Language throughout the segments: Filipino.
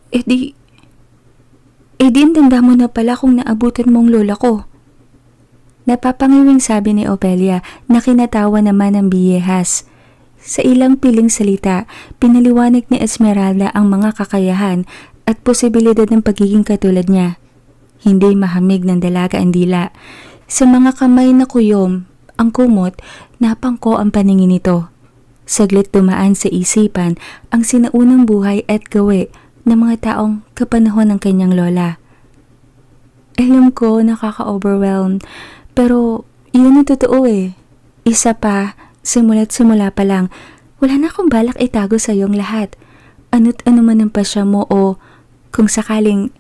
Eh di, ang tanda mo na pala kung naabutan mong lola ko. Napapangiwing sabi ni Opelia na kinatawa naman ng biyehas. Sa ilang piling salita, pinaliwanag ni Esmeralda ang mga kakayahan at posibilidad ng pagiging katulad niya. Hindi mahamig ng dalaga ang dila. Sa mga kamay na kuyom, ang kumot, napangko ang paningin nito. Saglit dumaan sa isipan ang sinaunang buhay at gawi ng mga taong kapanahon ng kanyang lola. Alam ko, nakaka-overwhelm, pero yun ang totoo eh. Isa pa, simula't simula pa lang, wala na akong balak itago sa iyong lahat. Ano't ano man ang pasya mo o kung sakaling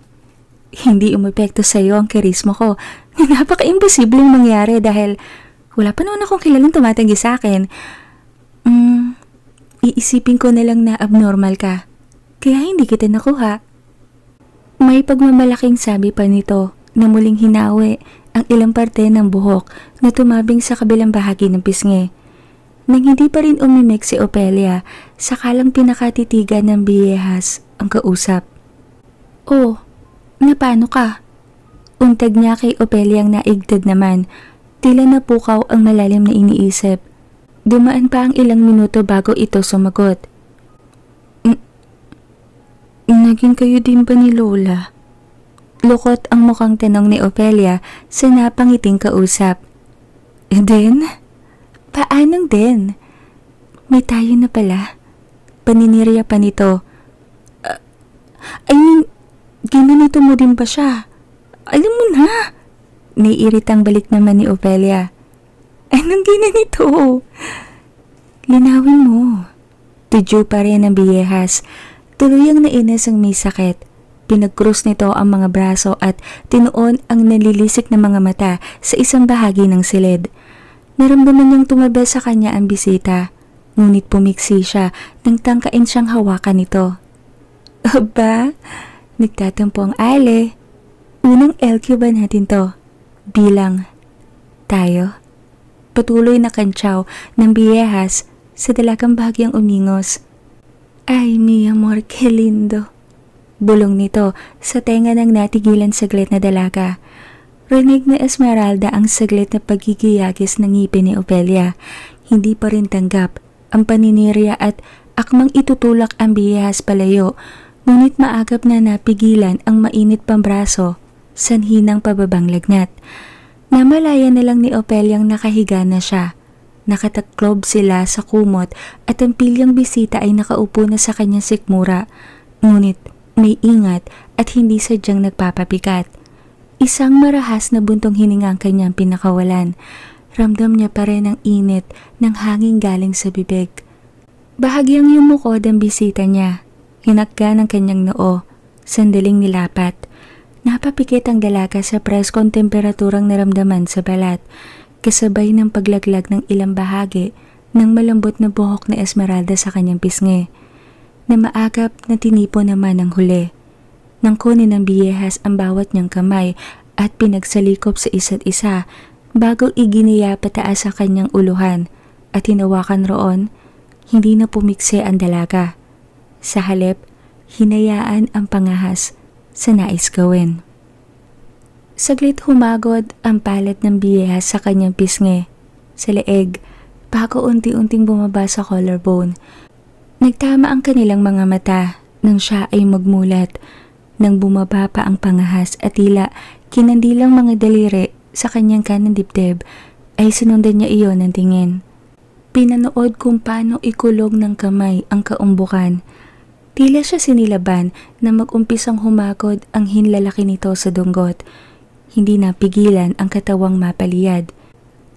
hindi umepekto sa iyo ang karisma ko, napaka-imposibleng mangyari dahil wala pa naman akong kilalang tumatanggi sa akin. Iisipin ko na lang na abnormal ka. Kaya hindi kita nakuha. May pagmamalaking sabi pa nito na muling hinawi ang ilang parte ng buhok na tumabing sa kabilang bahagi ng pisngi. Nang hindi pa rin umimik si Opelia, sakalang pinakatitigan ng biyehas ang kausap. Oh, napano ka? Untag niya kay Opelia ang naigtad naman. Tila napukaw ang malalim na iniisip. Dumaan pa ang ilang minuto bago ito sumagot. Naging kayo din ba ni Lola? Lukot ang mukhang tanong ni Opelia sa napangiting kausap. Then? Paanong din? May tayo na pala. Paninirya pa nito. Ginanito mo din ba siya? Alam mo na. Naiiritang balik naman ni Opelia. Anong ginanito? Linawin mo. Tudyo pa rin ang biyehas. Tuluyang nainis ang may sakit. Pinagkrus nito ang mga braso at tinuon ang nalilisik na mga mata sa isang bahagi ng silid. Naramdaman niyang tumabi sa kanya ang bisita, ngunit pumiksi siya nang tangkain siyang hawakan nito. Aba, nagtatampo ang Ale. Unang LQ ba natin to? Bilang tayo. Patuloy na kantsaw ng biyehas sa dalagang bahagyang umingos. Ay, mi amor, que lindo. Bulong nito sa tenga ng natigilan saglit na dalaga. Rinig na Esmeralda ang saglit na pagigiyagis ng ngipin ni Opelia. Hindi pa rin tanggap ang paninirya at akmang itutulak ang biyehas palayo, ngunit maagap na napigilan ang mainit pang braso, sanhi ng pababang lagnat. Namalaya na lang ni Opeliang nakahiga na siya. Nakataklob sila sa kumot at ang pilyang bisita ay nakaupo na sa kanyang sikmura. Ngunit may ingat at hindi sadyang nagpapapikat. Isang marahas na buntong hininga ang kanyang pinakawalan. Ramdam niya pa rin ang init ng hangin galing sa bibig. Bahagyang yumukod ang bisita niya. Hinakga ng kanyang noo. Sandaling nilapat. Napapikit ang dalaga sa preskong temperaturang naramdaman sa balat. Kasabay ng paglaglag ng ilang bahagi ng malambot na buhok na Esmeralda sa kanyang pisngi, na maagap na tinipo naman ang huli. Nang kunin ng biyehas ang bawat niyang kamay at pinagsalikop sa isa't isa bago iginiya pataas sa kanyang uluhan at hinawakan roon, hindi na pumikse ang dalaga. Sa halip, hinayaan ang pangahas sa nais gawin. Saglit humagod ang palat ng biyehas sa kanyang pisngi, sa leeg, bago unti-unting bumaba sa collarbone. Nagtama ang kanilang mga mata nang siya ay magmulat, nang bumaba pa ang pangahas at tila kinandilang mga daliri sa kanyang kanang dibdib, ay sinundan niya iyon ng tingin. Pinanood kung paano ikulog ng kamay ang kaumbukan. Tila siya sinilaban na mag-umpisang humagod ang hinlalaki nito sa dunggot. Hindi napigilan ang katawang mapaliyad.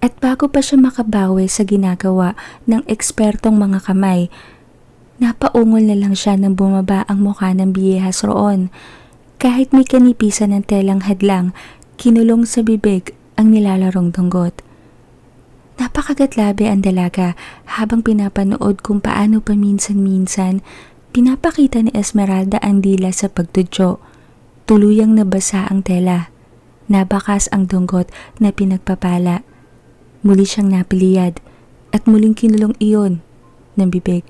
At bago pa siya makabawi sa ginagawa ng ekspertong mga kamay, napaungol na lang siya nang bumaba ang mukha ng biyehas roon. Kahit may kanipisan ng telang hadlang, kinulong sa bibig ang nilalarong dunggot. Napakagatlabi ang dalaga habang pinapanood kung paano paminsan-minsan pinapakita ni Esmeralda ang dila sa pagtudyo. Tuluyang nabasa ang tela. Nabakas ang dunggot na pinagpapala. Muli siyang napiliyad at muling kinulong iyon ng bibig.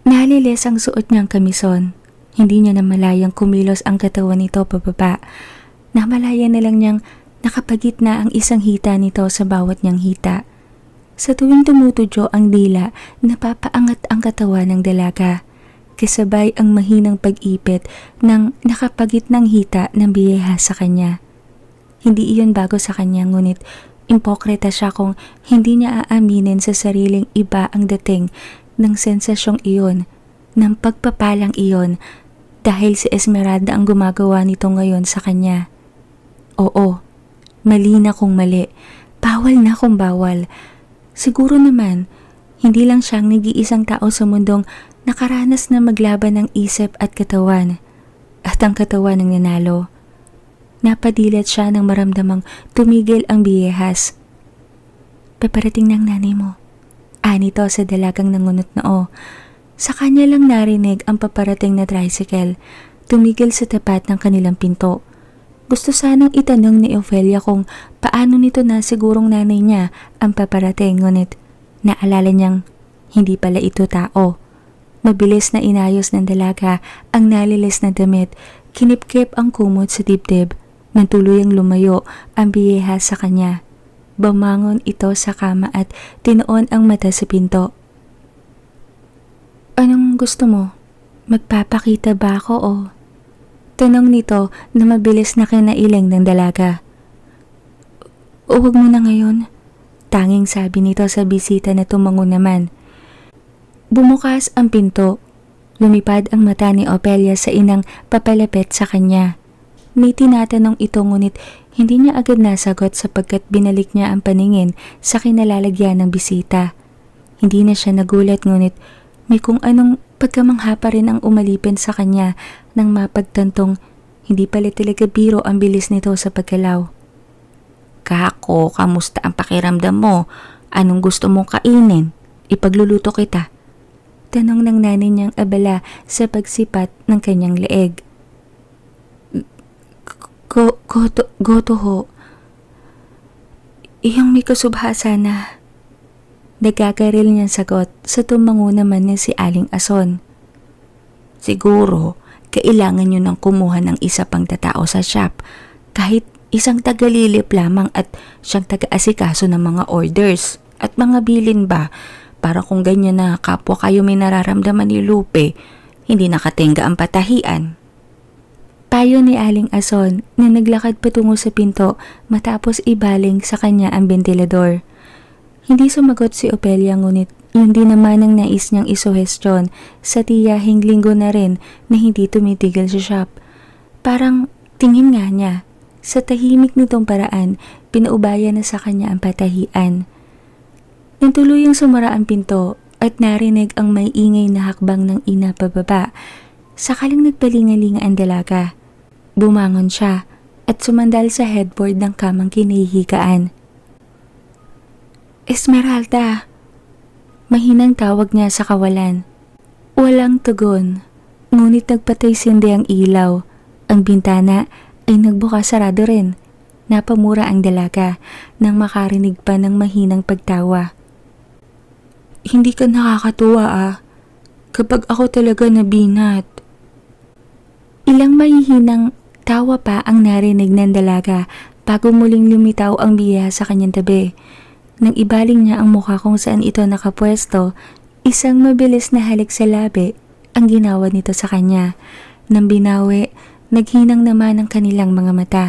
Naliles ang suot niyang kamison Hindi niya namalayang kumilos ang katawan nito pababa. Namalaya na lang niyang nakapagitna ang isang hita nito sa bawat niyang hita. Sa tuwing tumutudyo ang dila, napapaangat ang katawan ng dalaga. Kasabay ang mahinang pag-ipit ng nakapagitnang hita ng biyeha sa kanya. Hindi iyon bago sa kanya, ngunit impokreta siya kung hindi niya aaminin sa sariling iba ang dating ng sensasyong iyon, ng pagpapalang iyon, dahil si Esmeralda ang gumagawa nito ngayon sa kanya. Oo, mali na kung mali, bawal na kung bawal. Siguro naman, hindi lang siyang nag-iisang tao sa mundong nakaranas na maglaban ng isip at katawan, at ang katawan ng nanalo. Napadilat siya nang maramdamang tumigil ang biyehas. Paparating ng nanay mo. Anito sa dalagang nangunot noo. Sa kanya lang narinig ang paparating na tricycle. Tumigil sa tapat ng kanilang pinto. Gusto sanang itanong ni Ofelia kung paano nito na sigurong nanay niya ang paparating, ngunit naalala niyang hindi pala ito tao. Mabilis na inayos ng dalaga ang nalilis na damit, kinipkip ang kumot sa dibdib, nang tuluyang lumayo ang biyeha sa kanya. Bumangon ito sa kama at tinoon ang mata sa pinto. Anong gusto mo? Magpapakita ba ako o? Tanong nito na mabilis na kinailing ng dalaga. Huwag mo na ngayon. Tanging sabi nito sa bisita na tumango naman. Bumukas ang pinto. Lumipad ang mata ni Ofelia sa inang papalapit sa kanya. May tinatanong ito ngunit hindi niya agad nasagot sapagkat binalik niya ang paningin sa kinalalagyan ng bisita. Hindi na siya nagulat ngunit may kung anong pagkamangha pa rin ang umalipin sa kanya nang mapagtantong hindi pala talaga biro ang bilis nito sa pagkalaw. Kako, kamusta ang pakiramdam mo? Anong gusto mong kainin? Ipagluluto kita. Tanong ng nanay niyang abala sa pagsipat ng kanyang leeg. Goto ho. Iyang may kasubhasa na. Nagagaril niyang sagot sa tumango naman na si Aling Ason. Siguro, kailangan niyo nang kumuha ng isa pang tatao sa shop, kahit isang tagalilip lamang at siyang taga-asikaso ng mga orders at mga bilin ba, para kung ganyan na kapwa kayo may nararamdaman ni Lupe, hindi nakatingga ang patahian. Payo ni Aling Ason na naglakad patungo sa pinto matapos ibaling sa kanya ang ventilador. Hindi sumagot si Ofelia ngunit yun din naman ang nais niyang isuhestyon sa tiyahing linggo na rin na hindi tumitigil sa shop. Parang tingin nga niya, sa tahimik nitong paraan, pinaubaya na sa kanya ang patahian. Nang tuluyang sumara ang pinto at narinig ang may ingay na hakbang ng ina pababa, sakaling nagpalingalinga ang dalaga. Bumangon siya at sumandal sa headboard ng kamang kinahihigaan. Esmeralda! Mahinang tawag niya sa kawalan. Walang tugon, ngunit nagpatay-sindi ang ilaw. Ang bintana ay nagbukas-sarado rin. Napamura ang dalaga nang makarinig pa ng mahinang pagtawa. Hindi ka nakakatuwa ah, kapag ako talaga nabinat. Ilang mahihinang tawa pa ang narinig ng dalaga bago muling lumitaw ang biya sa kanyang tabi. Nang ibaling niya ang mukha kung saan ito nakapwesto, isang mabilis na halik sa labi ang ginawa nito sa kanya. Nang binawi, naghinang naman ang kanilang mga mata.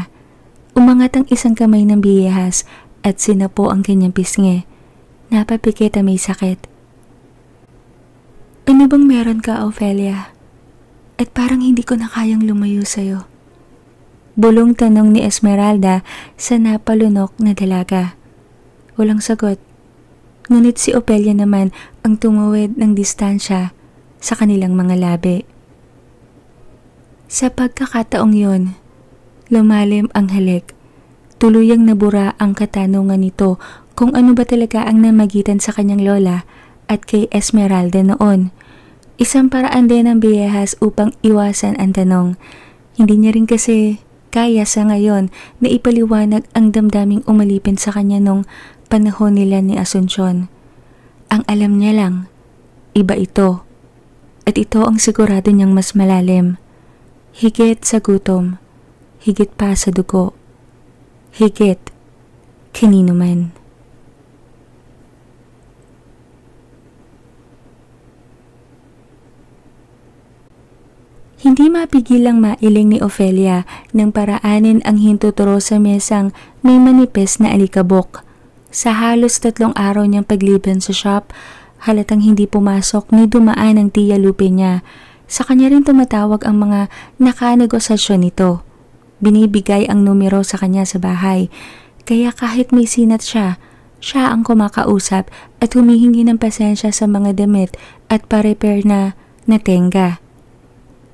Umangat ang isang kamay ng biyehas at sinapo ang kanyang pisngi. Napapikit na may sakit. Ano bang meron ka, Ofelia? At parang hindi ko na kayang lumayo sa'yo. Bulong tanong ni Esmeralda sa napalunok na dalaga. Walang sagot. Ngunit si Ofelia naman ang tumawid ng distansya sa kanilang mga labi. Sa pagkakataong yun, lumalim ang halik. Tuluyang nabura ang katanungan nito kung ano ba talaga ang namagitan sa kanyang lola at kay Esmeralda noon. Isang paraan din ng biyehas upang iwasan ang tanong. Hindi niya rin kasi kaya sa ngayon na ipaliwanag ang damdaming umalipin sa kanya nung panahon nila ni Asuncion. Ang alam niya lang, iba ito. at ito ang sigurado niyang mas malalim. Higit sa gutom, higit pa sa dugo, higit kanino man. Hindi mapigilang mailing ni Ofelia nang paraanin ang hintuturo sa mesang may manipis na alikabok. Sa halos 3 araw niyang pagliban sa shop, halatang hindi pumasok ni dumaan ang tiya Lupe niya. Sa kanya rin tumatawag ang mga nakanegosasyon nito. Binibigay ang numero sa kanya sa bahay, kaya kahit may sinat siya, siya ang kumakausap at humihingi ng pasensya sa mga damit at pa-repair na natenga.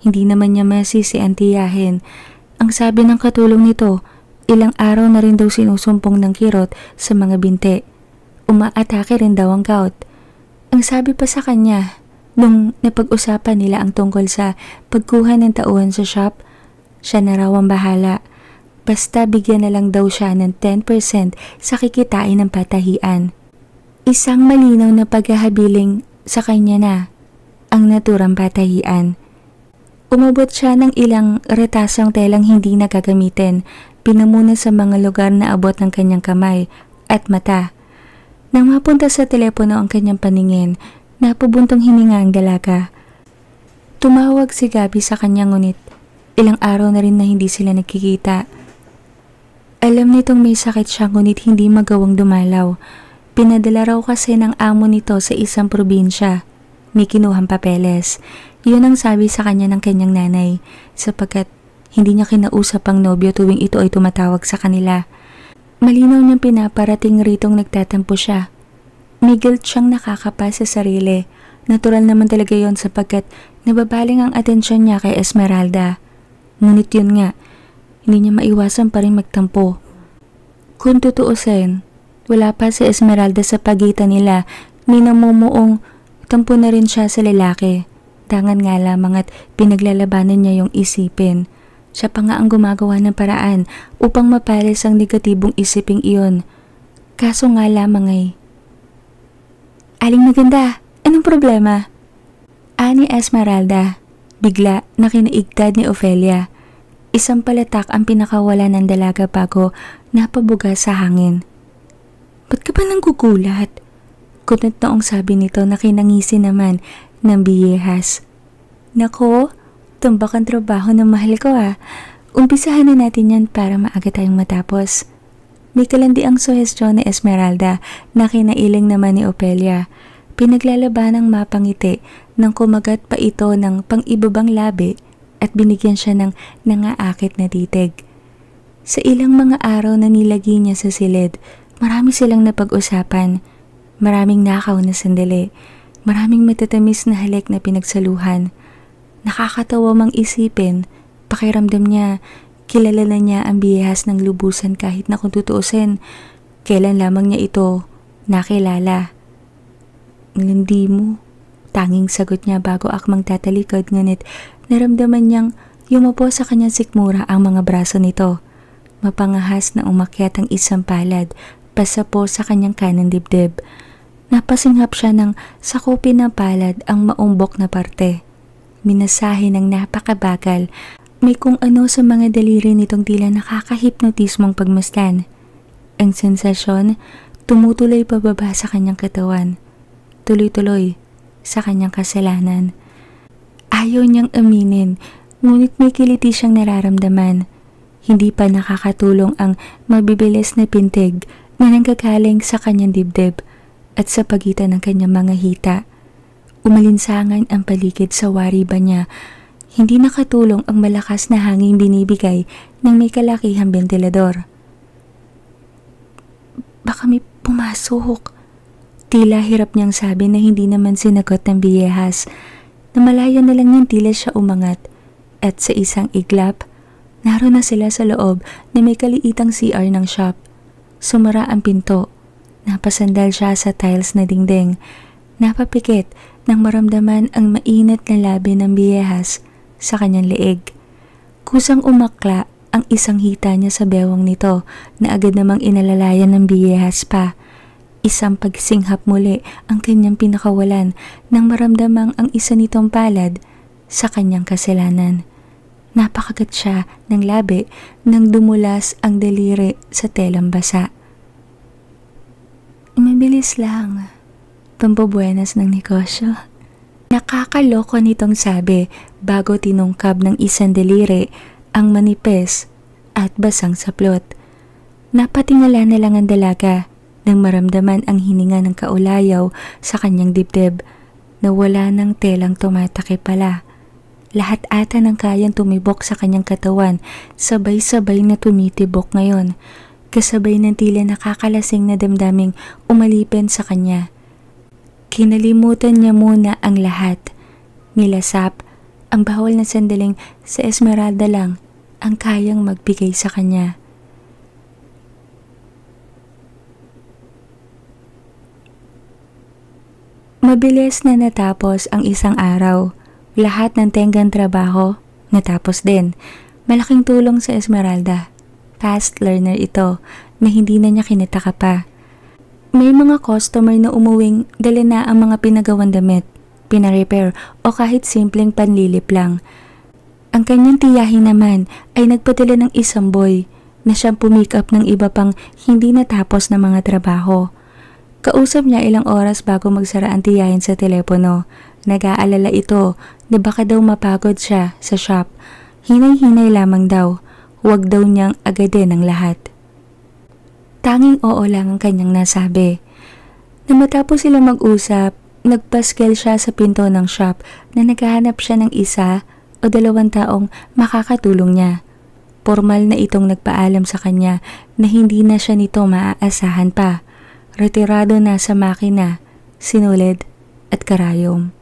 Hindi naman niya masisiantiyahin. Ang sabi ng katulong nito, ilang araw na rin daw sinusumpong ng kirot sa mga binte. Umaatake rin daw ang gout. Ang sabi pa sa kanya, nung napag-usapan nila ang tungkol sa pagkuha ng tauhan sa shop, siya na raw ang bahala. Basta bigyan na lang daw siya ng 10% sa kikitain ng patahian. Isang malinaw na paghahabiling sa kanya na ang naturang patahian. Umabot siya ng ilang retasang telang hindi na gagamitin, pinamuna sa mga lugar na abot ng kanyang kamay at mata. Nang mapunta sa telepono ang kanyang paningin, napabuntong hininga ang dalaga. Tumawag si Gabi sa kanya ngunit ilang araw na rin na hindi sila nagkikita. Alam nitong may sakit siya ngunit hindi magawang dumalaw. Pinadala raw kasi ng amo nito sa isang probinsya. May kinuhang papeles. Yun ang sabi sa kanya ng kanyang nanay sapagkat hindi niya kinausap ang nobyo tuwing ito ay tumatawag sa kanila. Malinaw niyang pinaparating ritong nagtatampo siya. May guilt siyang nakakapa sa sarili. Natural naman talaga yon sapagkat nababaling ang atensyon niya kay Esmeralda. Ngunit yun nga, hindi niya maiwasan pa rin magtampo. Kung tutuusin, wala pa si Esmeralda sa pagitan nila, may namumuong tampo na rin siya sa lalaki. Tangan nga lamang at pinaglalabanan niya yung isipin. Siya pa nga ang gumagawa ng paraan upang mapalis ang negatibong isiping iyon. Kaso nga lamang ay, "Aling Maganda, anong problema?" Ani Esmeralda, bigla na kinaigtad ni Ofelia. Isang palatak ang pinakawala ng dalaga bago napabuga sa hangin. "Ba't ka ba nanggugulat?" Kunot noong sabi nito na kinangisi naman ng biyehas. "Nako, tumbak ang trabaho ng mahal ko ah. Umpisahan na natin yan para maaga tayong matapos." May kalandi ang suhestyon ni Esmeralda na kinailing naman ni Ofelia. Pinaglalabanang mapangiti nang kumagat pa ito ng pang-ibabang labi at binigyan siya ng nangaakit na titig. Sa ilang mga araw na nilagi niya sa silid, marami silang napag-usapan. Maraming nakaw na sandali. Maraming matatamis na halik na pinagsaluhan. Nakakatawa mang isipin, pakiramdam niya, kilala na niya ang biyehas ng lubusan kahit na kung tutuusin, kailan lamang niya ito nakilala. "Ang landi mo," tanging sagot niya bago akmang tatalikod, ngunit naramdaman niyang yumapo sa kanyang sikmura ang mga braso nito. Mapangahas na umakyat ang isang palad, pasapo sa kanyang kanang dibdib. Napasinghap siya ng sakupin ng palad ang maumbok na parte. Minasahe ng napakabagal, may kung ano sa mga daliri nitong tila nakakahipnotismong pagmasdan. Ang sensasyon, tumutuloy pababa sa kanyang katawan. Tuloy-tuloy sa kanyang kasalanan. Ayaw niyang aminin, ngunit may kiliti siyang nararamdaman. Hindi pa nakakatulong ang mabibilis na pintig na nanggagaling sa kanyang dibdib at sa pagitan ng kanyang mga hita. Umalinsangan ang paligid sa wariba niya. Hindi nakatulong ang malakas na hangin binibigay ng may kalakihang bentilador. "Baka may pumasok." Tila hirap niyang sabi na hindi naman sinagot ng biyehas. Namalayan na lang niyang tila siya umangat. At sa isang iglap, naroon na sila sa loob na may kaliitang CR ng shop. Sumara ang pinto. Napasandal siya sa tiles na dingding. Napapikit nang maramdaman ang mainit na labi ng biyehas sa kanyang leeg. Kusang umakla ang isang hita niya sa bewang nito na agad namang inalalayan ng biyehas pa. Isang pagsinghap muli ang kanyang pinakawalan nang maramdamang ang isa nitong palad sa kanyang kasalanan. Napakagat siya ng labi nang dumulas ang daliri sa telang basa. Mabilis lang. Pambubuenas ng negosyo. Nakakaloko nitong sabi bago tinungkab ng isang daliri ang manipis at basang saplot. Napatingala na lang ang dalaga nang maramdaman ang hininga ng kaulayaw sa kanyang dibdib na wala ng telang tumatakip pala. Lahat ata ng kayang tumibok sa kanyang katawan, sabay-sabay na tumitibok ngayon, kasabay ng tila nakakalasing na damdaming umalipin sa kanya. Kinalimutan niya muna ang lahat. Nilasap ang bawal na sandaling sa Esmeralda lang ang kayang magbigay sa kanya. Mabilis na natapos ang isang araw. Lahat ng tenggang trabaho natapos din. Malaking tulong sa Esmeralda. Fast learner ito na hindi na niya kinitaka pa. May mga customer na umuwing dala na ang mga pinagawang damit, pinarepair o kahit simpleng panlilip lang. Ang kanyang tiyahin naman ay nagpadala ng isang boy na siyang pumick up ng iba pang hindi natapos na mga trabaho. Kausap niya ilang oras bago magsara ang tiyahin sa telepono. Nag-aalala ito na baka daw mapagod siya sa shop. Hinay-hinay lamang daw. Huwag daw niyang agadin ang lahat. Tanging oo lang ang kanyang nasabi. Na matapos sila mag-usap, nagpaskel siya sa pinto ng shop na naghahanap siya ng isa o 2 taong makakatulong niya. Formal na itong nagpaalam sa kanya na hindi na siya nito maaasahan pa. Retirado na sa makina, sinulid at karayom.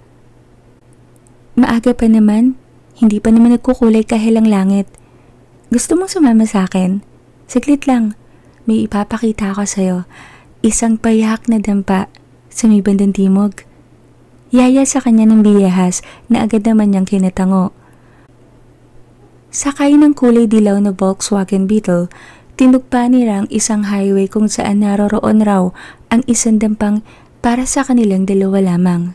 Maaga pa naman, hindi pa naman nagkukulay kahilang langit. Gusto mong sumama sa akin? Saglit lang, may ipapakita ko sa'yo. Isang payak na dampa sa may bandang timog. Yaya sa kanya ng biyahas na agad naman niyang kinatango. Sakay ng kulay dilaw na Volkswagen Beetle, tinugpa nila ang isang highway kung saan naroroon raw ang isang dampang para sa kanilang dalawa lamang.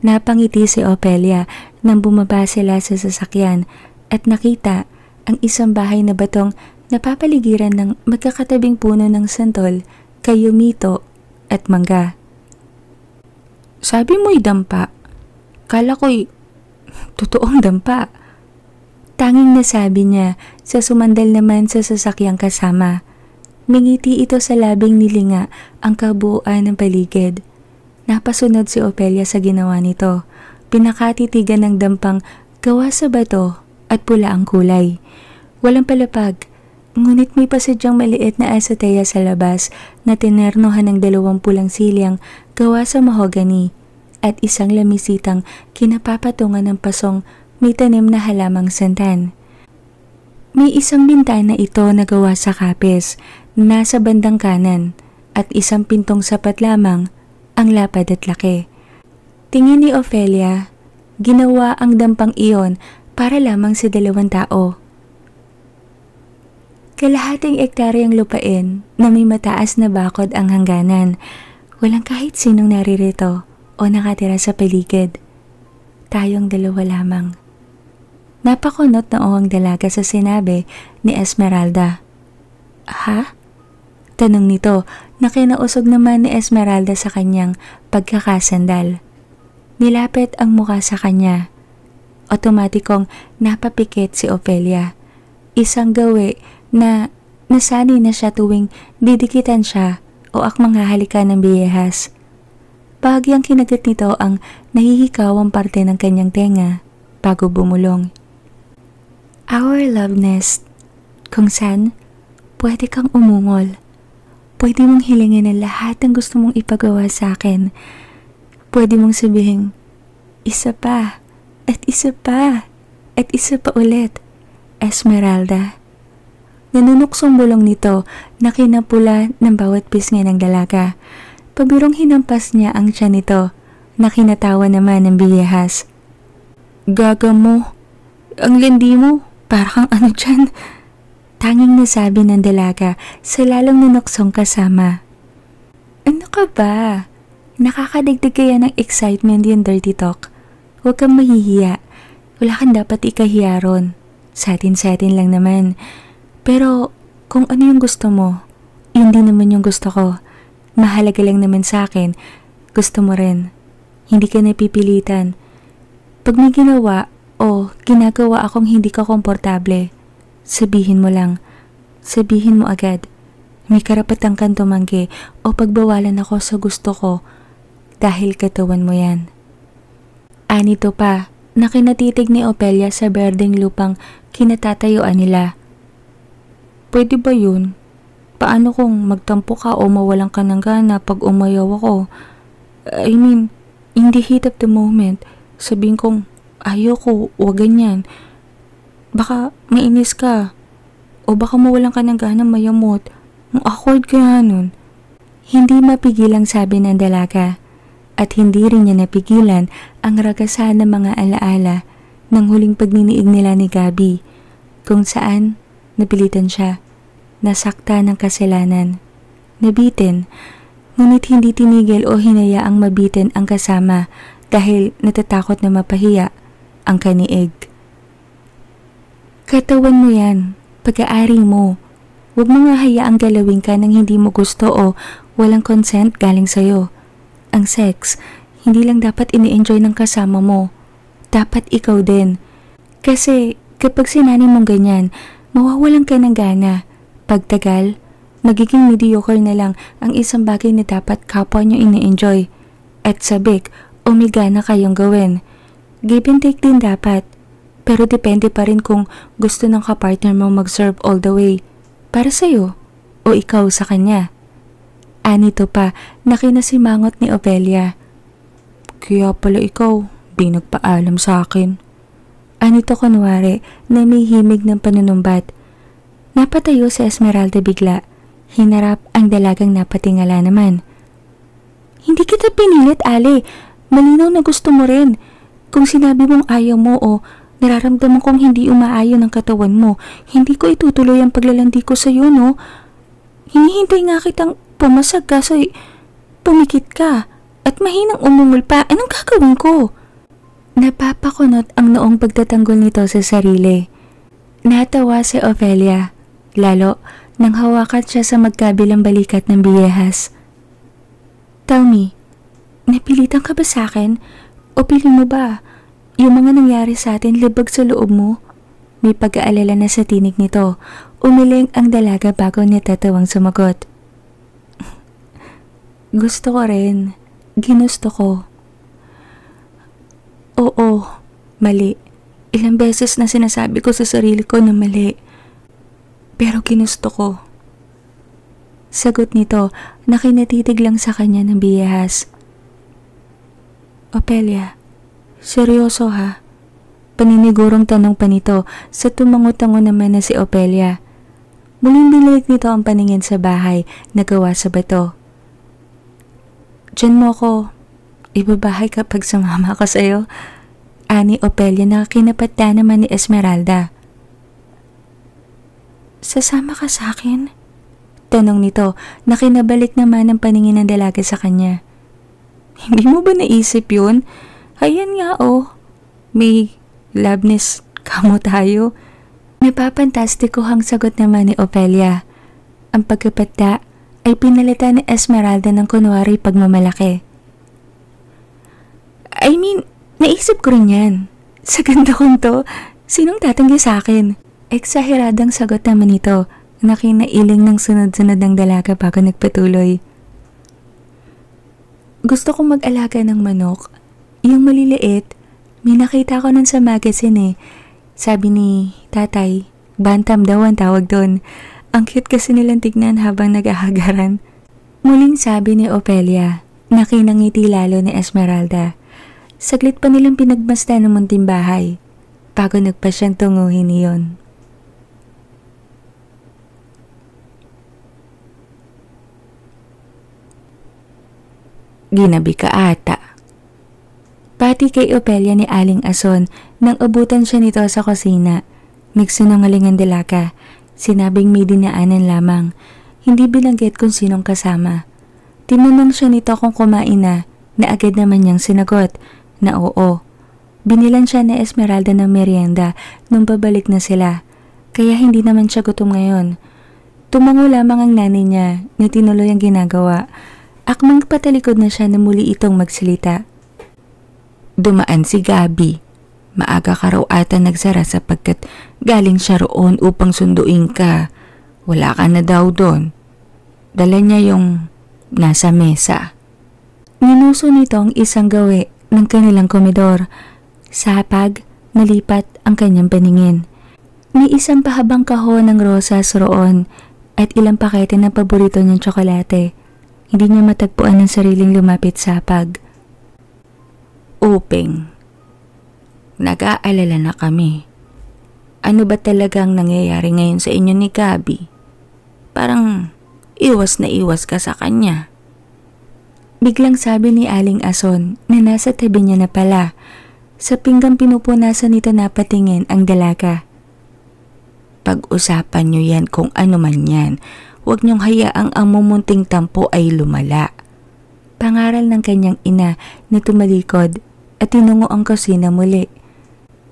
Napangiti si Opelia nang bumaba sila sa sasakyan at nakita ang isang bahay na batong napapaligiran ng magkakatabing puno ng santol, kayumito at mangga. Sabi mo'y dampa. Kala ko'y totoong dampa. Tanging nasabi niya sa sumandal naman sa sasakyang kasama. Mingiti ito sa labing nilinga ang kabuuan ng paligid. Napasunod si Opelia sa ginawa nito. Pinakatitigan ng dampang gawa sa bato at pula ang kulay. Walang palapag, ngunit may pasadyang maliit na azotea sa labas na tinernohan ng 2 pulang silyang gawa sa mahogany at isang lamisitang kinapapatungan ng pasong may tanim na halamang santan. May isang bintana ito na gawa sa kapis, nasa bandang kanan, at isang pintong sapat lamang ang lapad at laki. Tingin ni Ofelia, ginawa ang dampang iyon para lamang sa 2 tao. Kalahating ektaryang lupain na may mataas na bakod ang hangganan. Walang kahit sinong naririto o nakatira sa paligid. Tayong 2 lamang. Napakunot na ang dalaga sa sinabi ni Esmeralda. Ha? Tanong nito na kinausog naman ni Esmeralda sa kanyang pagkakasandal. Nilapit ang muka sa kanya. Otomatikong napapikit si Ofelia. Isang gawi na nasanay na siya tuwing didikitan siya o akmang hahalikan ng biyehas. Bahagyang kinagat nito ang nahihikawang parte ng kanyang tenga bago bumulong. Our love nest, kung saan pwede kang umungol. Pwede mong hilingin ang lahat ng gusto mong ipagawa sa akin. Pwede mong sabihin, isa pa, at isa pa, at isa pa ulit, Esmeralda. Nanunuksong bulong nito na kinapula ng bawat pisngi ng dalaga. Pabirong hinampas niya ang tiyan nito na kinatawa naman ng biyehas. Gaga mo, ang lindi mo, parang ano dyan? Tanging nasabi ng dalaga sa lalong nanuksong kasama. Ano ka ba? Nakakadagdag kaya ng excitement yung dirty talk. Huwag kang mahihiya. Wala kang dapat ikahiya ron. Sa atin lang naman. Pero kung ano yung gusto mo, yun din naman yung gusto ko. Mahalaga lang naman sa akin. Gusto mo rin. Hindi ka napipilitan. Pag may ginawa o ginagawa akong hindi ka komportable, sabihin mo lang. Sabihin mo agad. May karapatan kang tumanggi o pagbawalan ako sa gusto ko dahil katawan mo yan. Anito pa na kinatitig ni Opelia sa berdeng lupang kinatatayuan nila. Pwede ba yun? Paano kung magtampo ka o mawalan ka ng gana pag umayaw ako? I mean, in the heat of the moment, sabihin kong ayoko, wag ganyan. Baka mainis ka o baka mawalan ka ng gana mayamot. Ang awkward kaya nun. Hindi mapigilang sabi ng dalaga at hindi rin niya napigilan ang ragasahan ng mga alaala ng huling pagniniig nila ni Gabi kung saan napilitan siya, nasakta ng kasalanan, nabitin, ngunit hindi tinigil o hinayaang mabitin ang kasama dahil natatakot na mapahiya ang kaniig. Katawan mo yan, pag-aari mo. Huwag mo nga hayaang galawin ka ng hindi mo gusto o walang consent galing sa'yo. Ang sex, hindi lang dapat ini-enjoy ng kasama mo. Dapat ikaw din. Kasi kapag sinani mong ganyan, mawawalan ka ng gana. Pagtagal, magiging mediocre na lang ang isang bagay na dapat kapwa nyo ini-enjoy. At sabik o may gana kayong gawin. Give and take din dapat. Pero depende pa rin kung gusto ng kapartner mo mag-serve all the way. Para sa'yo o ikaw sa kanya. Anito pa na kinasimangot ni Opelia. Kaya pala ikaw, di nagpaalam sa akin. Anito kunwari na may himig ng panunumbat. Napatayo si Esmeralda bigla. Hinarap ang dalagang napatingala naman. Hindi kita pinilit, Ale. Malinaw na gusto mo rin. Kung sinabi mong ayaw mo o nararamdaman kong hindi umaayon ang katawan mo, hindi ko itutuloy ang paglalandi ko sa'yo, no? Hinihintay nga kitang pumasag kaso pumikit ka at mahinang umungol pa. Anong gagawin ko? Napapakunot ang noong pagtatanggol nito sa sarili. Natawa si Ofelia, lalo nang hawakan siya sa magkabilang balikat ng biyehas. Tell me, napilitan ka ba sa akin? O pili mo ba? Yung mga nangyari sa atin libag sa loob mo? May pag-aalala na sa tinig nito. Umiling ang dalaga bago niya tatawang sumagot. Gusto ko rin. Ginusto ko. Oo, mali. Ilang beses na sinasabi ko sa sarili ko na mali. Pero ginusto ko. Sagot nito na kinatitig lang sa kanya ng biyahas. Opelia, seryoso ha? Paninigurong tanong pa nito sa tumango-tango naman na si Opelia. Muling binilik nito ang paningin sa bahay na gawa sa bato. Diyan mo ko ibabahay kapag sumama ko sa'yo. Ani Opelia na kinapatda naman ni Esmeralda. Sasama ka sa akin? Tanong nito na kinabalik naman ang paningin ng dalaga sa kanya. Hindi mo ba naisip yun? Ayan nga oh. May loveness kamo tayo. Napapantastikohang sagot naman ni Opelia. Ang pagkapatda ay pinalitan ni Esmeralda ng kunwari pagmamalaki. I mean, naisip ko rin yan. Sa ganda kong to, sinong tatanggi sa akin? Eksaheradang sagot naman ito na kinailing ng sunod-sunod ng dalaga bago nagpatuloy. Gusto kong mag-alaga ng manok. Yung maliliit, may nakita ko nun sa magazine eh. Sabi ni tatay, bantam daw ang tawag doon. Ang cute kasi nilang tignan habang nag-ahagaran. Muling sabi ni Opelia, na kinangiti lalo ni Esmeralda. Saglit pa nilang pinagmasdan ng munting bahay, bago nagpa siyang tunguhin niyon. Ginabi ka ata. Pati kay Opelia ni Aling Ason nang abutan siya nito sa kusina. Nagsinungaling ang dalaga. Sinabing may dinaanan lamang. Hindi binanggit kung sinong kasama. Tinanong siya nito kung kumain na agad naman niyang sinagot na oo. Binilan siya ni Esmeralda ng merienda nung babalik na sila, kaya hindi naman siya gutom ngayon. Tumango lamang ang nanay niya na tinuloy ang ginagawa. Akmang patalikod na siya na muli itong magsalita. Dumaan si Gabi. Maaga ka raw ata nagsara sapagkat galing siya roon upang sunduin ka. Wala ka na daw doon. Dala niya yung nasa mesa. Ninuso nito ang isang gawi ng kanilang komedor. Sa hapag, nalipat ang kanyang paningin. May isang pahabang kahon ng rosas roon at ilang pakete ng paborito niyang tsokolate. Hindi niya matagpuan ang sariling lumapit sa hapag. Uping, nag-aalala na kami. Ano ba talagang nangyayari ngayon sa inyo ni Gabi? Parang iwas na iwas ka sa kanya. Biglang sabi ni Aling Ason na nasa tabi niya na pala. Sa pinggang pinupunasan nito napatingin ang dalaga. Pag-usapan niyo yan kung ano man yan. Huwag niyong hayaang ang mumunting tampo ay lumala. Pangaral ng kanyang ina na tumalikod at tinungo ang kusina muli.